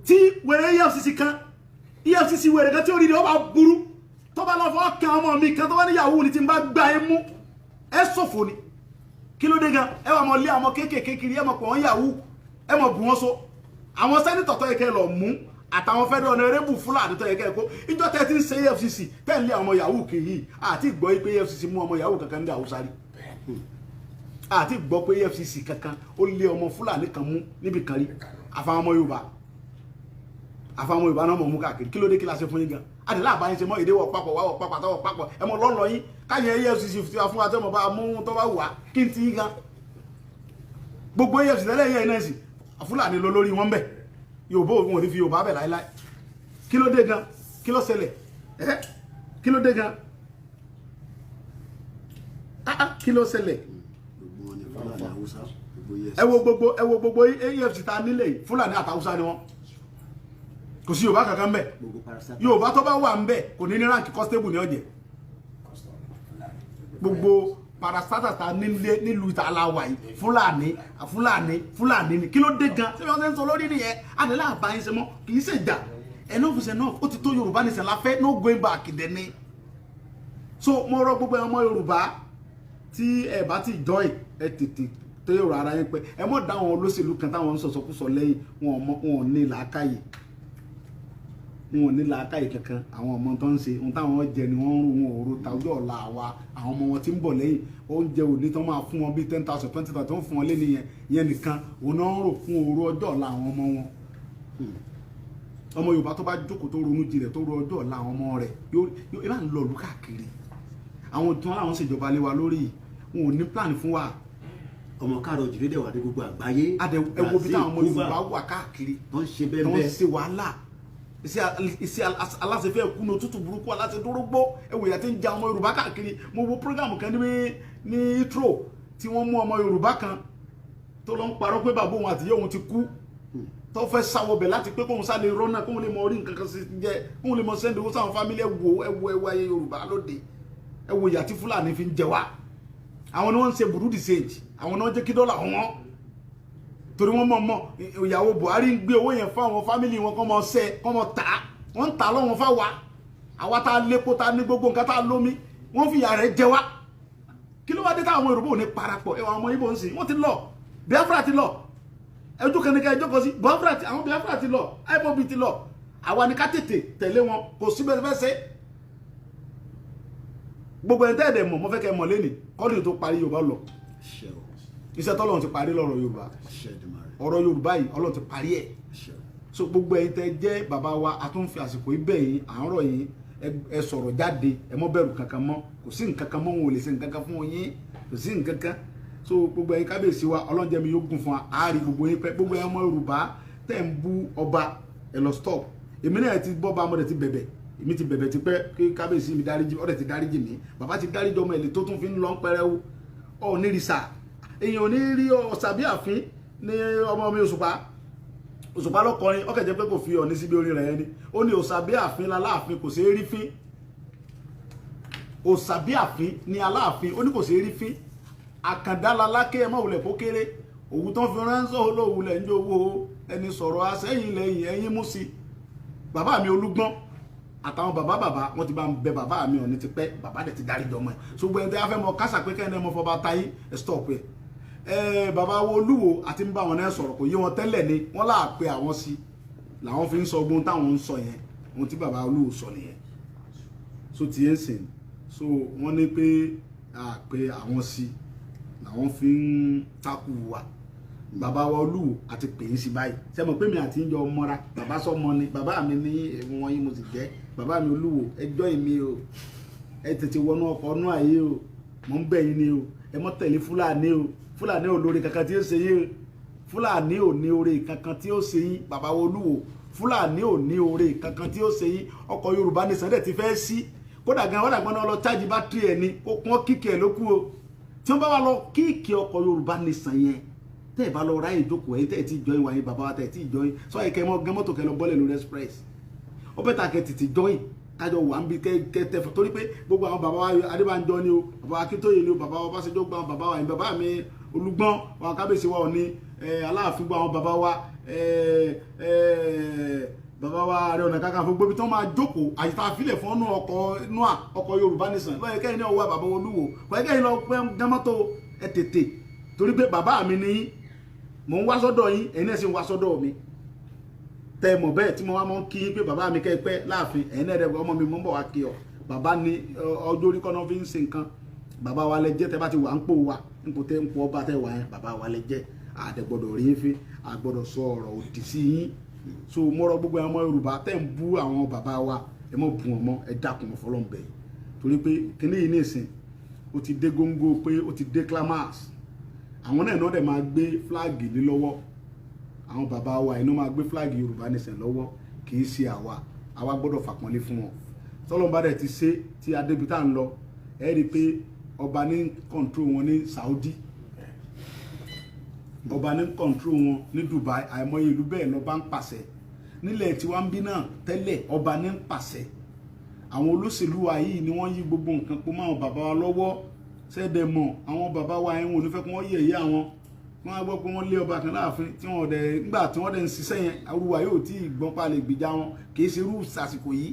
tí wẹ̀rẹ̀ EFCC wẹ̀rẹ̀ kan tí ó rí ni ó bá burú tó bá lọ fọ́ kẹ ọmọ mi kan tó bá ní yahoo ni tí n bá gbá ẹ mú ẹ ṣòfò ni kí ló dé gan ẹ wà mọ̀ lé ọmọ kéékèèké kiri ẹ mọ̀ pọ̀ wọ́n yahoo ẹ mọ̀ bù wọ́n so àwọn sẹ́nitọ̀ tó yẹ kẹ́ lọ mú àtàwọn fẹ́ẹ́ dọ̀nà erébù Fúlàní tó yẹ kẹ́ kó ìjọ tẹ́ ti ń ṣe EFCC tẹ́ ń lé àwọn yahoo kiri àti gbọ́ pé EFCC mú ọmọ yahoo kankan ní Haúsá rí àti gbọ́ pé EFCC kankan ó lé ọmọ Fúlàní kan mú níbi kan rí àfàwọn ọmọ Yorùbá náà mọ̀ mú káàkiri kí ló dé kí la ṣe fún yín gan àdìlá àbáyín ṣe mọ́ èdè wọ̀ papọ̀ wáwọ̀ papọ̀ àtọwọ̀ papọ̀ ẹ mọ lọ́nà yín káyọ̀ EFCC fi wá fún wa tẹ́mọ̀ bá mú tó bá wà kí n ti yín gan gbogbo EFCC tẹ́lẹ̀ yẹn náà sì Fúlàní lọ lórí wọn bẹ̀ Yorùbá òun ò ní fi Yorùbá bẹ̀ láíláí kí ló dé gan kí ló ṣẹlẹ̀ kí ló dé gan kí ló ṣẹlẹ̀ ẹ wo gbogbo EFCC ta nílẹ̀ yìí Fúlàní àtàwùsá ni wọ́n kò sí Yorùbá kankan bẹ̀ Yorùbá tó bá wà ń bẹ̀ kò ní ní ránkì constable ní ọ̀jẹ̀ gbogbo parastata ta nílùú ìta aláwà yìí Fúlàní ni kí ló dé gan tí wọ́n ṣe ń sọ lórí nìyẹn adìlá àbáyín ṣe mọ́ kì í ṣe jà enough is enough ó ti tó Yorùbá nìṣẹ́ la fẹ́ no going back dẹ̀ ni so mo rọ gbogbo ọmọ Yorùbá tí ẹ bá ti join ẹ tètè tó yọrọ ara yín pé ẹ mọ̀ dá àwọn olóṣèlú kan táwọn ń sọ̀sọ̀kúsọ lẹ́yìn wọn ò ní làákàyè wọn ò ní làákàyè kankan àwọn ọmọ tó ń ṣe ohun táwọn jẹ ni wọ́n ń rú wọn òru tàwùjọ ọ̀la àwa àwọn ọmọ wọn tí ń bọ̀ lẹ́yìn oúnjẹ òní tó máa fún wọn bíi 10,000 20,000 tó ń fún wọn lé nìyẹn ìyẹn nìkan òun náà ń rò fún òru ọjọ́ ọ̀la àwọn ọmọ wọn ọmọ Yorùbá tó bá jókòó tó ronú jinlẹ̀ tó ro ọjọ́ ọ̀la àwọn ọmọ rẹ̀ yóò bá ń lọ ìlú káàkiri àwọn tí wọn làwọn ṣèjọba lé wa lórí wọn ò ní plan fún wa ọmọ káàrọ̀ òjìrè dẹ̀ wà ní gbogbo àgbáyé ẹwọ bí táwọn ọmọ Yorùbá wà káàkiri tó ń ṣe bẹ́ẹ̀ tó ń ṣe wàhálà iṣẹ́ aláṣẹfẹ́ kùnà tútù burúkú aláṣẹ dúrógbó ẹwọ ìyá tí ń ja ọmọ Yorùbá káàkiri mo wo program kan ní intro tí wọ́n mú ọmọ Yorùbá kan tó lọ ń parọ́ pé bàbá òun àtìyẹ́ òun ti kú tó fẹ́ sáwọ́ bẹ̀ láti pé kóun sáré rọ́nà kóun lè mọ orí nǹkan kan sí jẹ́ kóun lè mọ sẹ́ndì owó sáwọn fámílì ẹwọ ayé Yorùbá lóde ẹwọ ìyá tí Fúlàní fi ń jẹ wá àwọn ni wọ́n ń ṣe burúdi sage àwọn náà jẹ́ kí dọ́là wọn torí wọ́n mọ̀ ìyàwó Buhari ń gbé owó yẹn fún àwọn fámìlì wọn kọ́ mọ ṣẹ́ kọ́ mọ tà wọ́n ń tà lọ́wọ́n fáwa àwa tá a lépo tá a ní gbogbo nǹkan tá a lómi wọ́n fi ìyà rẹ̀ jẹ wá kí ló wá dé táwọn Yorùbá ò ní parapọ̀ ẹwà ọmọ Ìgbò ń sìn wọ́n ti lọ Biafra ti lọ ẹjọ́ kan ní ká ẹjọ́ kan sí àwọn Biafra ti lọ IPOB ti lọ àwa ni ká tètè tẹ̀lé wọn kò sí bẹ́ẹ̀ fẹ́ ṣe gbogbo ẹni tẹ́ẹ̀dẹ̀ mọ̀ mọ́ fẹ́ kẹ́ mọ̀ lẹ́nì kọ́lù tó parí Yorùbá lọ iṣẹ́ tọ́lọ́run ti parí lọ́rọ̀ Yorùbá ọ̀rọ̀ Yorùbá yìí Ọlọ́run ti parí ẹ̀ so gbogbo ẹ̀yin tẹ́ jẹ́ bàbá wa a tún fi àsìkò ibẹ̀ yìí à ń rọ̀ yín ẹ sọ̀rọ̀ jáde ẹ mọ́ bẹ̀rù kankan mọ́ kò sí nǹkan kan mọ́ wọn ò lè ṣe nǹkan kan fún yín kò sí nǹkan kan so gbogbo ẹ̀yin kábíyèsí wa Ọlọ́run jẹ́ mi yóò gùn fún wa àárí gbogbo yín pẹ́ gbogbo ẹ̀yin ọmọ Yorùbá tẹ́ ń bú ọba ẹ lọ stop èmi náà ti bọ́ bá mọ́dẹ̀ ti bẹ̀bẹ̀ èmi ti bẹ̀bẹ̀ ti pẹ́ kí kábíyèsí mi dáríjì ọ̀rẹ́ ti dáríjì mi bàbá ti dáríjì ọmọ ẹ̀lẹ́ tó tún fi ń lọ pẹ́rẹ́ o ọ̀ ní rìsà èèyàn ò ní rí ọ̀sà bí àfin ní ọmọ mi Òṣùpá lọ́kọrin ó kẹ̀jẹ́ pé kò fi ọ̀ní síbi orin rẹ̀ ni ó ní òsàbí àfin láláàfin kò ṣeé rí fín òsàbí àfin ní aláàfin ó ní kò ṣeé rí fín àkàndá lalákè ẹ má wulẹ̀ kó kéré òwú tó fi ránṣẹ́ olówulẹ̀ ń jówó ẹni sọ̀rọ̀ asẹ́yìn lẹ́yìn ẹ̀yìn mú sí bàbá mi Olúgbọ́n àtàwọn bàbá wọn ti bá ń bẹ bàbá mi Ọ̀ọ̀ni ti pẹ́ bàbá dẹ̀ ti darí jọmọ ẹ̀ ṣùgbọ́n ẹni tí a fẹ́ mọ kásà pé kẹ́ni ẹ mọ fọba táyé ẹ stop ẹ bàbá wo Olúwo àti ń bá wọn náà sọ̀rọ̀ kò yé wọn tẹ́lẹ̀ ni wọ́n là pé àwọn sí làwọn fi ń sọ ogun táwọn ń sọ yẹn ohun tí bàbá Olúwo sọ nìyẹn so ti yẹn sìn so wọ́n ní pé pé àwọn sí làwọn fi ń takù wa bàbá wa Olúwo àti pè é sí báyìí ṣe mọ̀ pé mi àti ń jọ mọ́ra bàbá sọmọ ni bàbá mi ní wọn yìí mo sì jẹ́ bàbá mi Olúwo ẹjọ́ èmi o ẹ tètè wọnú ọkọ̀ ọ̀nù ayé o mò ń bẹ̀ yín ni o ẹ mọ́ tẹ̀lé Fúlàní o Fúlàní ò lórí kankan tí ó ṣe yín Fúlàní ò ní oore kankan tí ó ṣe yín bàbá wa Olúwo Fúlàní ò ní oore kankan tí ó ṣe yín ọkọ̀ Yorùbá Nation dẹ̀ ti fẹ́ sí kódà gan wọ́n àgbọ̀n náà lọ chájì bátìrì ẹ̀ ni kó pọ́n kíkì ẹ̀ ló kú o tí wọ́n bá wà lọ kíkì ọkọ̀ Yorùbá Nation yẹn tẹ́ ẹ̀ bá lọ ráyè ìjókòó ẹ̀yìn tẹ́ ẹ̀ tí jọyìn wáyé bàbá wa tẹ́ ẹ̀ tí jọyìn sọ yẹ kẹ́ mọ́ gẹ́mọ́tò kẹ́ lọ bọ́lẹ̀ lórí express ó bẹ́ẹ̀ ta kẹ́ tètè jọyìn kájọ wà ń bi kẹ́ tẹ́ torí pé gbogbo àwọn bàbá wa Adébánjọ ni o bàbá wa Akíntóyè ni o bàbá wa Ọbásanjọ́ gba àwọn bàbá wa yìí bàbá mi Olúgbọ́n wa Kábíyèsí wa Ọọ̀ni Aláàfin gba àwọn bàbá wa bàbá wa Ààrẹ Ọ̀nà Kakanfò gbóbi tó máa jókòó àyíká àfilẹ̀ fún ọ̀nà ọkọ̀ Yorùbá Nation lọ́yẹ̀ kẹ́yìn ní ọwọ́ bàbá Olúwo lọ́yẹ̀ kẹ́yìn lọ pẹ́ gẹ́mọ́tò ẹ tètè torí pé bàbá mi ní mò ń wá sọ́dọ̀ yín ẹ̀yin náà sì ń wá sọ́dọ̀ mi tẹ́ mọ̀ bẹ́ẹ̀ tí mo wá mọ́ kí yín pé bàbá mi kẹ́ pẹ́ láàfin ẹ̀yin náà rẹ̀ ọmọ mi mọ́ ń bọ̀ wá kí ọ bàbá ní ọjọ́ orí kọ́nà fi ń ṣe nǹkan bàbá wa lẹ jẹ́ tẹ́ bá ti wà ń pò wa ń pò ọba tẹ́ wà yẹn bàbá wa lẹ jẹ́ àdẹ̀gbọ́dọ̀ rí yín fi àgbọ́dọ̀ sọ ọ̀rọ̀ òdì sí yín so mo rọ gbogbo àwọn Yorùbá tẹ́ ń bú àwọn bàbá wa ẹ mọ̀ bú wọn mọ́ ẹ dákun mọ́ fọlọ́n bẹ̀ torí pé kíní yìí nìsín ó ti dé góńgó pé ó ti dé climax àwọn náà dẹ̀ máa gbé fúláàgì lé lọ́wọ́ àwọn bàbá wa iná máa gbé fúláàgì Yorùbá Nation lọ́wọ́ kì í ṣe àwa gbọ́dọ̀ fàpọ́nlé fún wọn tọ́lọ́mbà dẹ̀ ti ṣe tí adébítà ń lọ ẹ rí i pé ọba ní kọ̀ǹtró wọn ní Saudi ọba ní kọ̀ǹtró wọn ní Dubai àìmọye ìlú bẹ́ẹ̀ lọ́ba ń pàṣẹ nílẹ̀ tí wọ́n ń bí náà tẹ́lẹ̀ ọba ní ń pàṣẹ àwọn olóṣèlú wa yìí ni wọ́n yí gbogbo nǹkan pọ̀ mọ́ àwọn bàbá wa lọ́wọ́ sẹ́dẹ̀ mọ̀ àwọn bàbá wa ẹ̀wọ̀n onífẹ́ kí wọ́n yẹ̀yẹ́ àwọn wọ́n á gbọ́ pé wọ́n lé ọba kan láàfin tí wọ́n dẹ̀ nígbà tí wọ́n dẹ̀ ń ṣiṣẹ́ yẹn arúgbó yóò tí ì gbọ́n pa lè gbìjà wọn kì í ṣe irú àsìkò yìí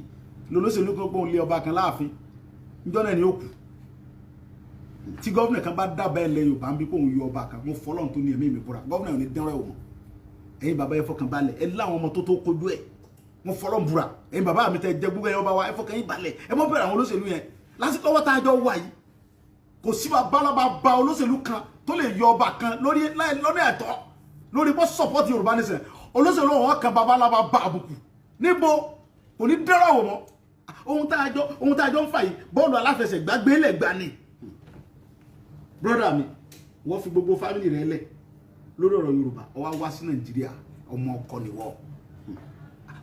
lọ́lọ́sẹ̀lú kan pé òun lé ọba kan láàfin níjọ́ náà ni ó kù tí gọ́vnà kan bá dábàá ilẹ̀ Yorùbá ń bí kó òun yọ ọba kan wọ́n fọlọ́n tó ní ẹ̀mí mi búra gọ́vnà ò ní dẹ́rẹ́ òun ẹ̀yin bàbá ẹ fọkàn balẹ̀ ẹ láwọn ọmọ tó kojú ẹ̀ wọ́n fọlọ́n búra ẹ̀yin bàbá mi tẹ jẹ gbogbo ẹ̀yin ọba wa ẹ fọkàn yín balẹ̀ ẹ mọ́ bẹ̀rẹ̀ àwọn olóṣèlú yẹn lásìkò ọwọ́ tá a jọ wà yìí kò sí balaba ba olóṣèlú kan tó lè yọ ọba kan lórí ẹ̀tọ́ lórí bó support Yorùbá Nation olóṣèlú wọn kan babalaba ba àbùkù níbo kò ní dẹ́rọ̀ wò mọ́ ohun tá a jọ ń fà yìí bọ́ọ̀lù aláfẹsẹ̀gbá gbélé gbà ni brother mi wọ́n fi gbogbo family rẹ̀ lẹ̀ lórí ọ̀rọ̀ Yorùbá ó wá wá sí Nàìjíríà ọmọ ọkọ nìwọ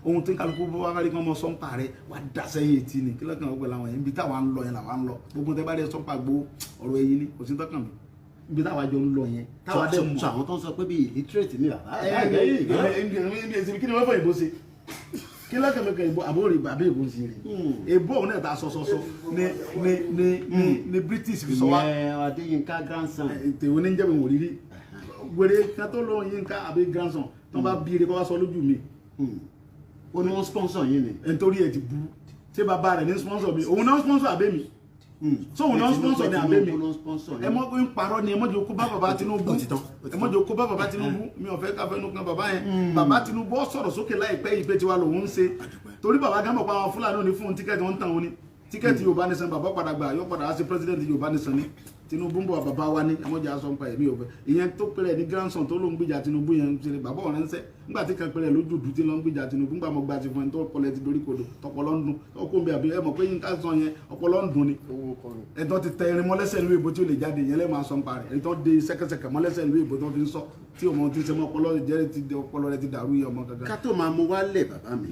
ohun tí kálukú bọ́ wá kárí kan mọ sọ́ńpà rẹ̀ wá dá sẹ́yìn etí ni kí lọ́kàn ọgbẹ́ làwọn yẹn ibi táwa ń lọ yẹn làwa ń lọ gbogbo tẹ́ bá dé sọ́ńpà gbó ọ̀rọ̀ ẹ̀yìn ni kò sí tọ́kàn mi ibi táwa jọ ń lọ yẹn táwa dẹ̀ mọ̀. sọ àwọn tó ń sọ pé bíi illiterate ni bàbá. kí ni wọ́n fọ ìbò ṣe kí lọ́kàn mi kan ìbò àbúrò ìbò àbí ìbò ṣe rè ìbò òun náà ta sọsọsọ ni British fi sọ wá. Adéyínká grandson. tèwo ní jẹ́bi wò rírí wèrè kan tó lọ Yínká àbí grandson tó bá bí ire kó wá sọ lójú mi. ó ní wọ́n sponsor yín ni. nítorí ẹ ti burú ṣé bàbá rẹ̀ ní sponsor mi òun náà sponsor àbẹ́ mi so òun náà sponsor ní àbẹ́ mi ẹ mọ́ pé ń parọ́ ni ẹ mọ́jọ kó bá bàbá Tinubu ẹ mọ́jọ kó bá bàbá Tinubu mi ò fẹ́ ká fẹ́nu kan bàbá yẹn bàbá Tinubu ó sọ̀rọ̀ sókè láìpẹ́ yìí pé tiwa lòun ń ṣe torí bàbá gánbọ̀ pa àwọn Fúlàní òní fún tíkẹ́ẹ̀tì wọn ń tàn wọn ni tíkẹ́ẹ̀tì Yorùbá Nation bàbá padà gbà yóò padà á sí president Yorùbá Nation ni Tinubu ń bọ̀ bàbá wa ní ẹmọ́jà aṣọ nípa ẹ̀mí ọ̀fẹ́ ìyẹn tó pẹ̀rẹ̀ ní grandson tó ló ń gbìjà Tinubu yẹn ń ṣe bàbá ọ̀rẹ́ ń sẹ́ nígbà tí kan pẹ̀rẹ̀ lójú dùn tí ló ń gbìjà Tinubu ńgbà mọ́ gba ti fún ẹni tó pọlẹ̀ ti dorí kodò tọpọlọ ń dun ọkọ mi àbí ẹ mọ̀ pé Yínká sọ yẹn ọpọlọ ń dun ni ẹ̀tọ́ ti tẹ irin mọ́lẹ́sẹ̀ ìlú èbó tí ó lè jáde yẹn lẹ́ẹ̀ máa sọ nípa rẹ̀ ẹ̀tọ́ de sẹ́kẹsẹ̀kẹ̀ mọ́lẹ́sẹ̀ ìlú èbó tó fi ń sọ tí ọmọ ti sẹ́mọ́ ọpọlọ rẹ ti dàrú yẹ ọmọ gangan. ká tó máa mú wálẹ̀ bàbá mi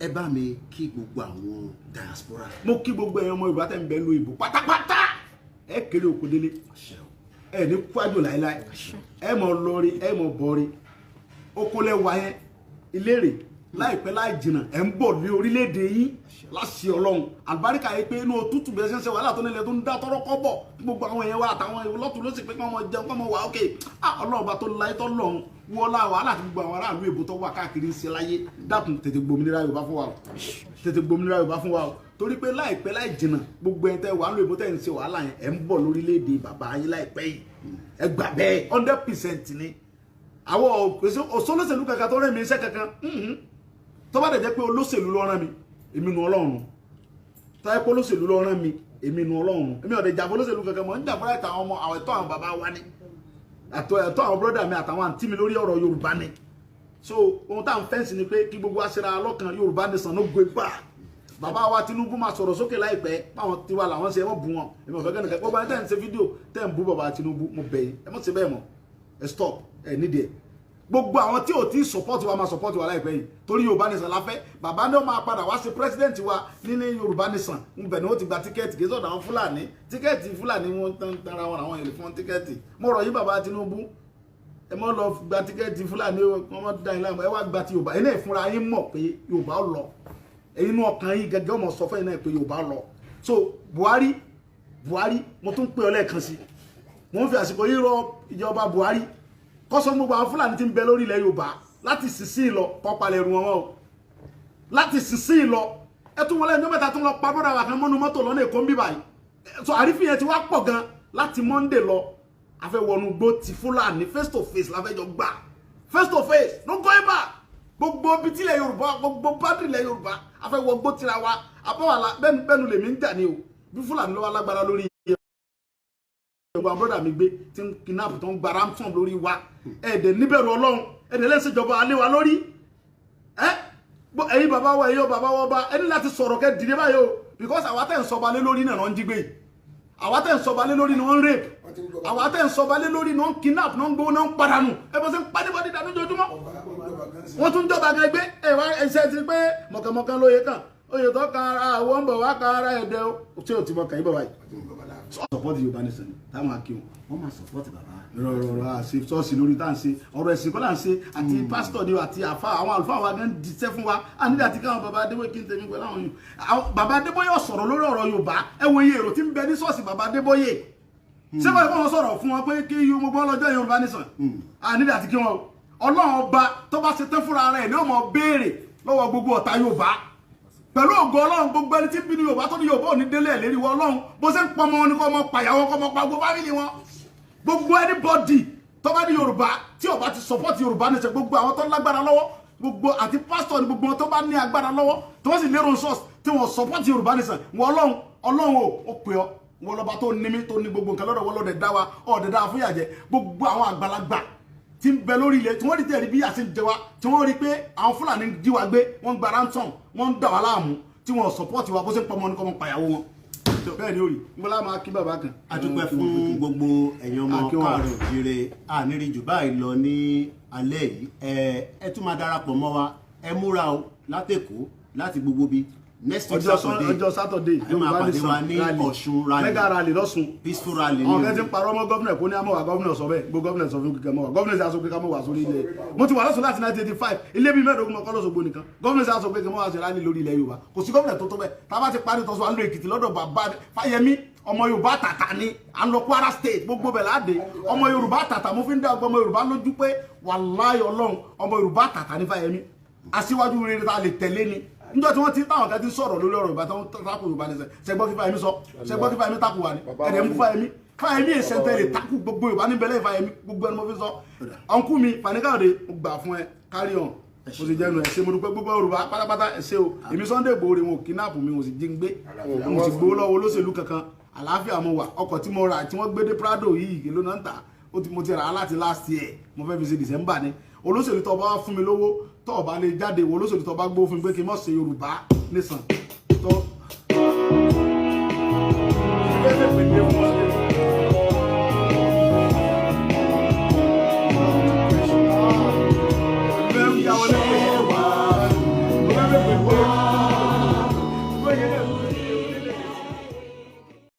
ẹ bá mi kí gbogbo àwọn diaspora. mo kí gbogbo ẹ̀yin ọmọ Yorùbá tẹ̀ ń bẹ lu ìbò pátápátá ẹ kéré òkú délé ẹ ní kwájú láíláí ẹ mọ̀ lọ́rí ẹ mọ̀ bọ́rí okòlẹ̀ wà yẹn ìlérè láìpẹ́ láì jìnnà ẹ̀ ń bọ̀ ní orílẹ̀-èdè yín láṣẹ ọlọ́run àlùbáríkà yìí pé inú òtútù bẹ́ẹ̀ ṣe ń ṣe wàhálà tó nílẹ̀ tó ń dá tọ́rọ́ kọ́ bọ̀ gbogbo àwọn èèyàn wa àtàwọn lọ́tún ló sì pé kí wọ́n mọ jẹun kí wọ́n mọ wà ókè ọlọ́run bá tó láyé tó lọ́run wọlá wàhálà tí gbogbo àwọn aráàlú èbó tó wà káàkiri ń ṣe láyé dákun tètè gbòmìnira Yorùbá fún wa o tètè gbòmìnira Yorùbá fún wa o torí pé láìpẹ́ láì jìnnà gbogbo ẹ̀ tẹ́ wà ń lo èbó tẹ́ ń ṣe wàhálà yẹn ẹ̀ ń bọ̀ lórílẹ̀-èdè bàbá yín láìpẹ́ yìí ẹ gbà bẹ́ẹ̀ 100% ni àwọn òṣòlóṣèlú kankan tó rẹ̀ mí iṣẹ́ kankan tó bá dẹ̀ jẹ́ pé olóṣèlú ló rán mi èmi nu Ọlọ́run tó yẹ pé olóṣèlú ló rán mi èmi nu Ọlọ́run èmi ọ̀dẹ̀ jà fún olóṣèlú kankan mọ̀ ń jà fún láìta àwọn ọmọ àwọn ẹ̀tọ́ àwọn bàbá wa ni ẹ̀tọ́ àwọn bọ́dà mi àtàwọn àǹtí mi lórí ọ̀rọ̀ Yorùbá ni so ohun tá à ń fẹ́ǹsì ni pé kí gbogbo aṣèrà lọ́kàn Yorùbá nation ló gbé gbà bàbá wa Tinubu máa sọ̀rọ̀ sókè láìpẹ́ báwọn tiwa làwọn ṣe ẹ mọ̀ bú wọn èmi ọ̀fẹ́ kẹ́nìkan gbogbo ẹni tẹ́ ń ṣe fídíò tẹ́ ń bú bàbá Tinubu mo bẹ̀ yín ẹ mọ̀ ṣe bẹ́ẹ̀ mọ̀ ẹ stop ẹ nídìí ẹ gbogbo àwọn tí ò tí support wa máa support wa láìpẹ́ yìí torí Yorùbá nation la fẹ́ bàbá ní ó máa padà wá sí president wa ní Yorùbá nation níbẹ̀ ni ó ti gba tíkẹ́ẹ̀tì kí sọ̀dọ̀ àwọn Fúlàní tíkẹ́ẹ̀tì Fúlàní wọn tán ra wọn àwọn èlé fún tíkẹ́ẹ̀tì mo rọ̀ yín bàbá Tinubu ẹ mọ́ lọ gba tíkẹ́ẹ̀tì Fúlàní wọn mọ́ dá yín láàmú ẹ wá gba ti Yorùbá ẹ̀yin náà fúnra yín mọ̀ pé Yorùbá lọ ẹ̀yin inú ọkàn yín gẹ́gẹ́ ọmọ sọ fún ẹ̀yin náà pé Yorùbá lọ so Buhari mo tún pè ọ lẹ́ẹ̀kan sí mo ń fi àsìkò yìí rọ ìjọba Buhari kọ́sọ́ gbogbo àwọn Fúlàní tí ń bẹ lórí ilẹ̀ Yorùbá láti sísí lọ kọ́pàlẹ̀ ẹ̀rù wọn o láti sísí lọ ẹtún wọlé ẹjọ́ mẹ́ta tó lọ pa bọ́dà wà kan mọ́nu mọ́tò lọ́nà Èkó ń bí báyìí so àrífín yẹn ti wá pọ̀ gan láti Monday lọ afẹ́wọnú gbó ti Fúlàní face to face láfẹ́jọ gbà face to face no going back gbogbo bí tilẹ̀ Yorùbá gbogbo bádìrì ilẹ̀ Yorùbá afẹ́wọ gbó tira wa abọ́wàlá bẹ́nu lèmi ń jà ní o bí Fúlàní lọ́wọ́ alágbára lórí ẹgbà brọ́dà mi gbé tí ń kidnap tó ń gba ransom lórí wa ẹ̀ẹ́dẹ̀ níbẹ̀rù Ọlọ́run ẹ̀ẹ́dẹ̀ lẹ́sẹ̀ ìjọba alẹ́ wa lórí ẹ̀yin bàbá wa ẹ̀yọ́ bàbá wa bá ẹni láti sọ̀rọ̀ kẹ́ dìde báyìí o because àwa tẹ̀ ń sọba lé lórí náà ń jí gbé àwa tẹ̀ ń sọba lé lórí náà ń rape àwa tẹ̀ ń sọba lé lórí náà ń kidnap náà ń gbowó náà ń padànù ẹ bọ́ sí ń padì bọ́dí dànù jojúmọ́ wọ́n tún jọba gan gbé ẹ̀ṣẹ̀ ti pé mọ̀kànmọ̀kàn lóye kan oyè tó kan ara àwọn ń bọ̀ wá kan ara ẹ̀dẹ̀ o tí ò ti mọ̀ kàn yín bọ̀ báyìí support Yorùbá nation táwọn akéwọn wọn máa support bàbá rọrọrọ àṣẹ ṣọ́ọ̀ṣì lórí tá à ń ṣe ọ̀rọ̀ ẹ̀sìn kọ́ là ń ṣe àti pásítọ̀ ni àti àfa àwọn àlùfáà wa gan dìṣẹ́ fún wa ànídà àti káwọn bàbá Adébóyè kí n tẹ̀mí pẹ̀lú àwọn yòó bàbá Adébóyè sọ̀rọ̀ lórí ọ̀rọ̀ Yorùbá ẹ wo iye èrò tí ń bẹ ní ṣọ́ọ̀ṣì bàbá Adébóyè ṣé wọ́n kọ́ wọn sọ̀rọ̀ fún wọn pé kí gbogbo ọlọ́jọ́ Yorùbá nation ànídà àti kí wọn Ọlọ́run ọba tó bá ṣe tán fúnra rẹ̀ ni ó mọ béèrè lọ́wọ́ gbogbo ọ̀tá Yorùbá pẹ̀lú ògo Ọlọ́run gbogbo ẹni tí ń bí ní Yorùbá tó ní Yorùbá ò ní délé ẹ̀ lérí wọ Ọlọ́run bó ṣe ń pọ̀ mọ́ wọn ní kọ́ ọmọ pàyàwó kọ́ ọmọ pa gbogbo fámìlì wọn gbogbo anybody tó bá ní Yorùbá tí ó bá ti support Yorùbá nation gbogbo àwọn tó lágbára lọ́wọ́ gbogbo àti pastor ní gbogbo tó bá ní agbára lọ́wọ́ tó wọ́n sì lérò source tí wọ́n support Yorùbá nation wọ́n Ọlọ́run ó pè ọ́ wọ́n lọ́ba tó ní mí tó ní gbogbo nǹkan lọ́dọ̀ wọ́n lọ́dẹ̀ dá wa ọ̀dẹ̀ dá fún yàjẹ́ gbogbo àwọn àgbàlagbà tí ń bẹ lórí ilẹ̀ tí wọ́n rí tẹ̀rí bí àti jẹ wa tí wọ́n rí pé àwọn Fúlàní jí wa gbé wọ́n gba ransom wọ́n ń dà wá láàmú tí wọ́n support wa bó ṣe ń pọ̀ mọ́ ní kọ́ mọ́ pàyàwó wọn bẹ́ẹ̀ ni ó rí gbọ́lá máa kí bàbá kan. a dúpẹ́ fún gbogbo ẹ̀yin ọmọ káàárọ̀ òjíire àníri jù báyìí lọ ní alẹ́ yìí ẹ tún máa darapọ̀ mọ́ wa ẹ múra o látẹ̀kọ́ láti gbogbo bí next week ọjọ́ Saturday ẹ máa pàdé wa ní Ọ̀ṣun rally mega rally lọ́sùn peaceful rally àwọn kẹ́ntì ń parọ́ mọ́ gọ́vnà kó ní àmọ́wà gọ́vnà sọ bẹ́ẹ̀ gbogbo gọ́vnà sọ fún kíkẹ́ mọ́wà gọ́vnà sọ pé ká mọ́wà sórí ilẹ̀ mo ti wà lọ́sùn láti 1985 ilé bíi mẹ́ẹ̀ẹ́dógún mọ́kọ́ lọ́sọ̀gbó nìkan gọ́vnà sọ pé kí mọ́wà sí rally lórí ilẹ̀ Yorùbá kò sí gọ́vnà tó tó bẹ́ẹ̀ tá a bá ti parí tọ́sọ àlọ́ Èkìtì lọ́dọ̀ bàbá Fáyẹmí ọmọ Yorùbá tàtà ni à ń lọ Kwara State gbogbo bẹ̀ láàdé ọmọ Yorùbá tàtà mo fi ń dá ọmọ Yorùbá lójú pé wàláhì Ọlọ́run ọmọ Yorùbá tàtà ní Fáyẹmí aṣíwájú rere ta lè tẹ̀lé ni níjọ́ tí wọ́n ti táwọn kan ti sọ̀rọ̀ lórí ọ̀rọ̀ Yorùbá tó ń takò Yorùbá ní sẹ́ ṣẹgbọ́n kí Fáyẹmí sọ ṣẹgbọ́n kí Fáyẹmí takò wà ní ẹ̀rẹ̀ mú Fáyẹmí ìṣẹ̀ntẹ̀lẹ̀ takò gbogbo Yorùbá níbẹ̀lẹ̀ Fáyẹmí gbogbo ẹni mo fi sọ ọ̀nkú mi Fani-Káyọ̀dé mo gbà fún ẹ carry on mo sì jẹnu ẹ ṣe mo dúpẹ́ gbogbo Yorùbá pátápátá ẹ ṣe o èmi Sunday Igboho wọn ò kidnap mi wọn sì jí ń gbé mo sì gbowó lọ́wọ́ olóṣèlú kankan àlàáfíà mo wà ọkọ̀ tí mo rà tí wọ́n gbé dé Prado yìí èlò náà ń tà mo ti rà á láti last year mo fẹ́ fi ṣe December ni olóṣèlú tó bá fún mi lówó tó bá lè jáde wo olóṣèlú tó bá gbó fún mi pé kí n mọ̀ ṣe Yorùbá nation tó.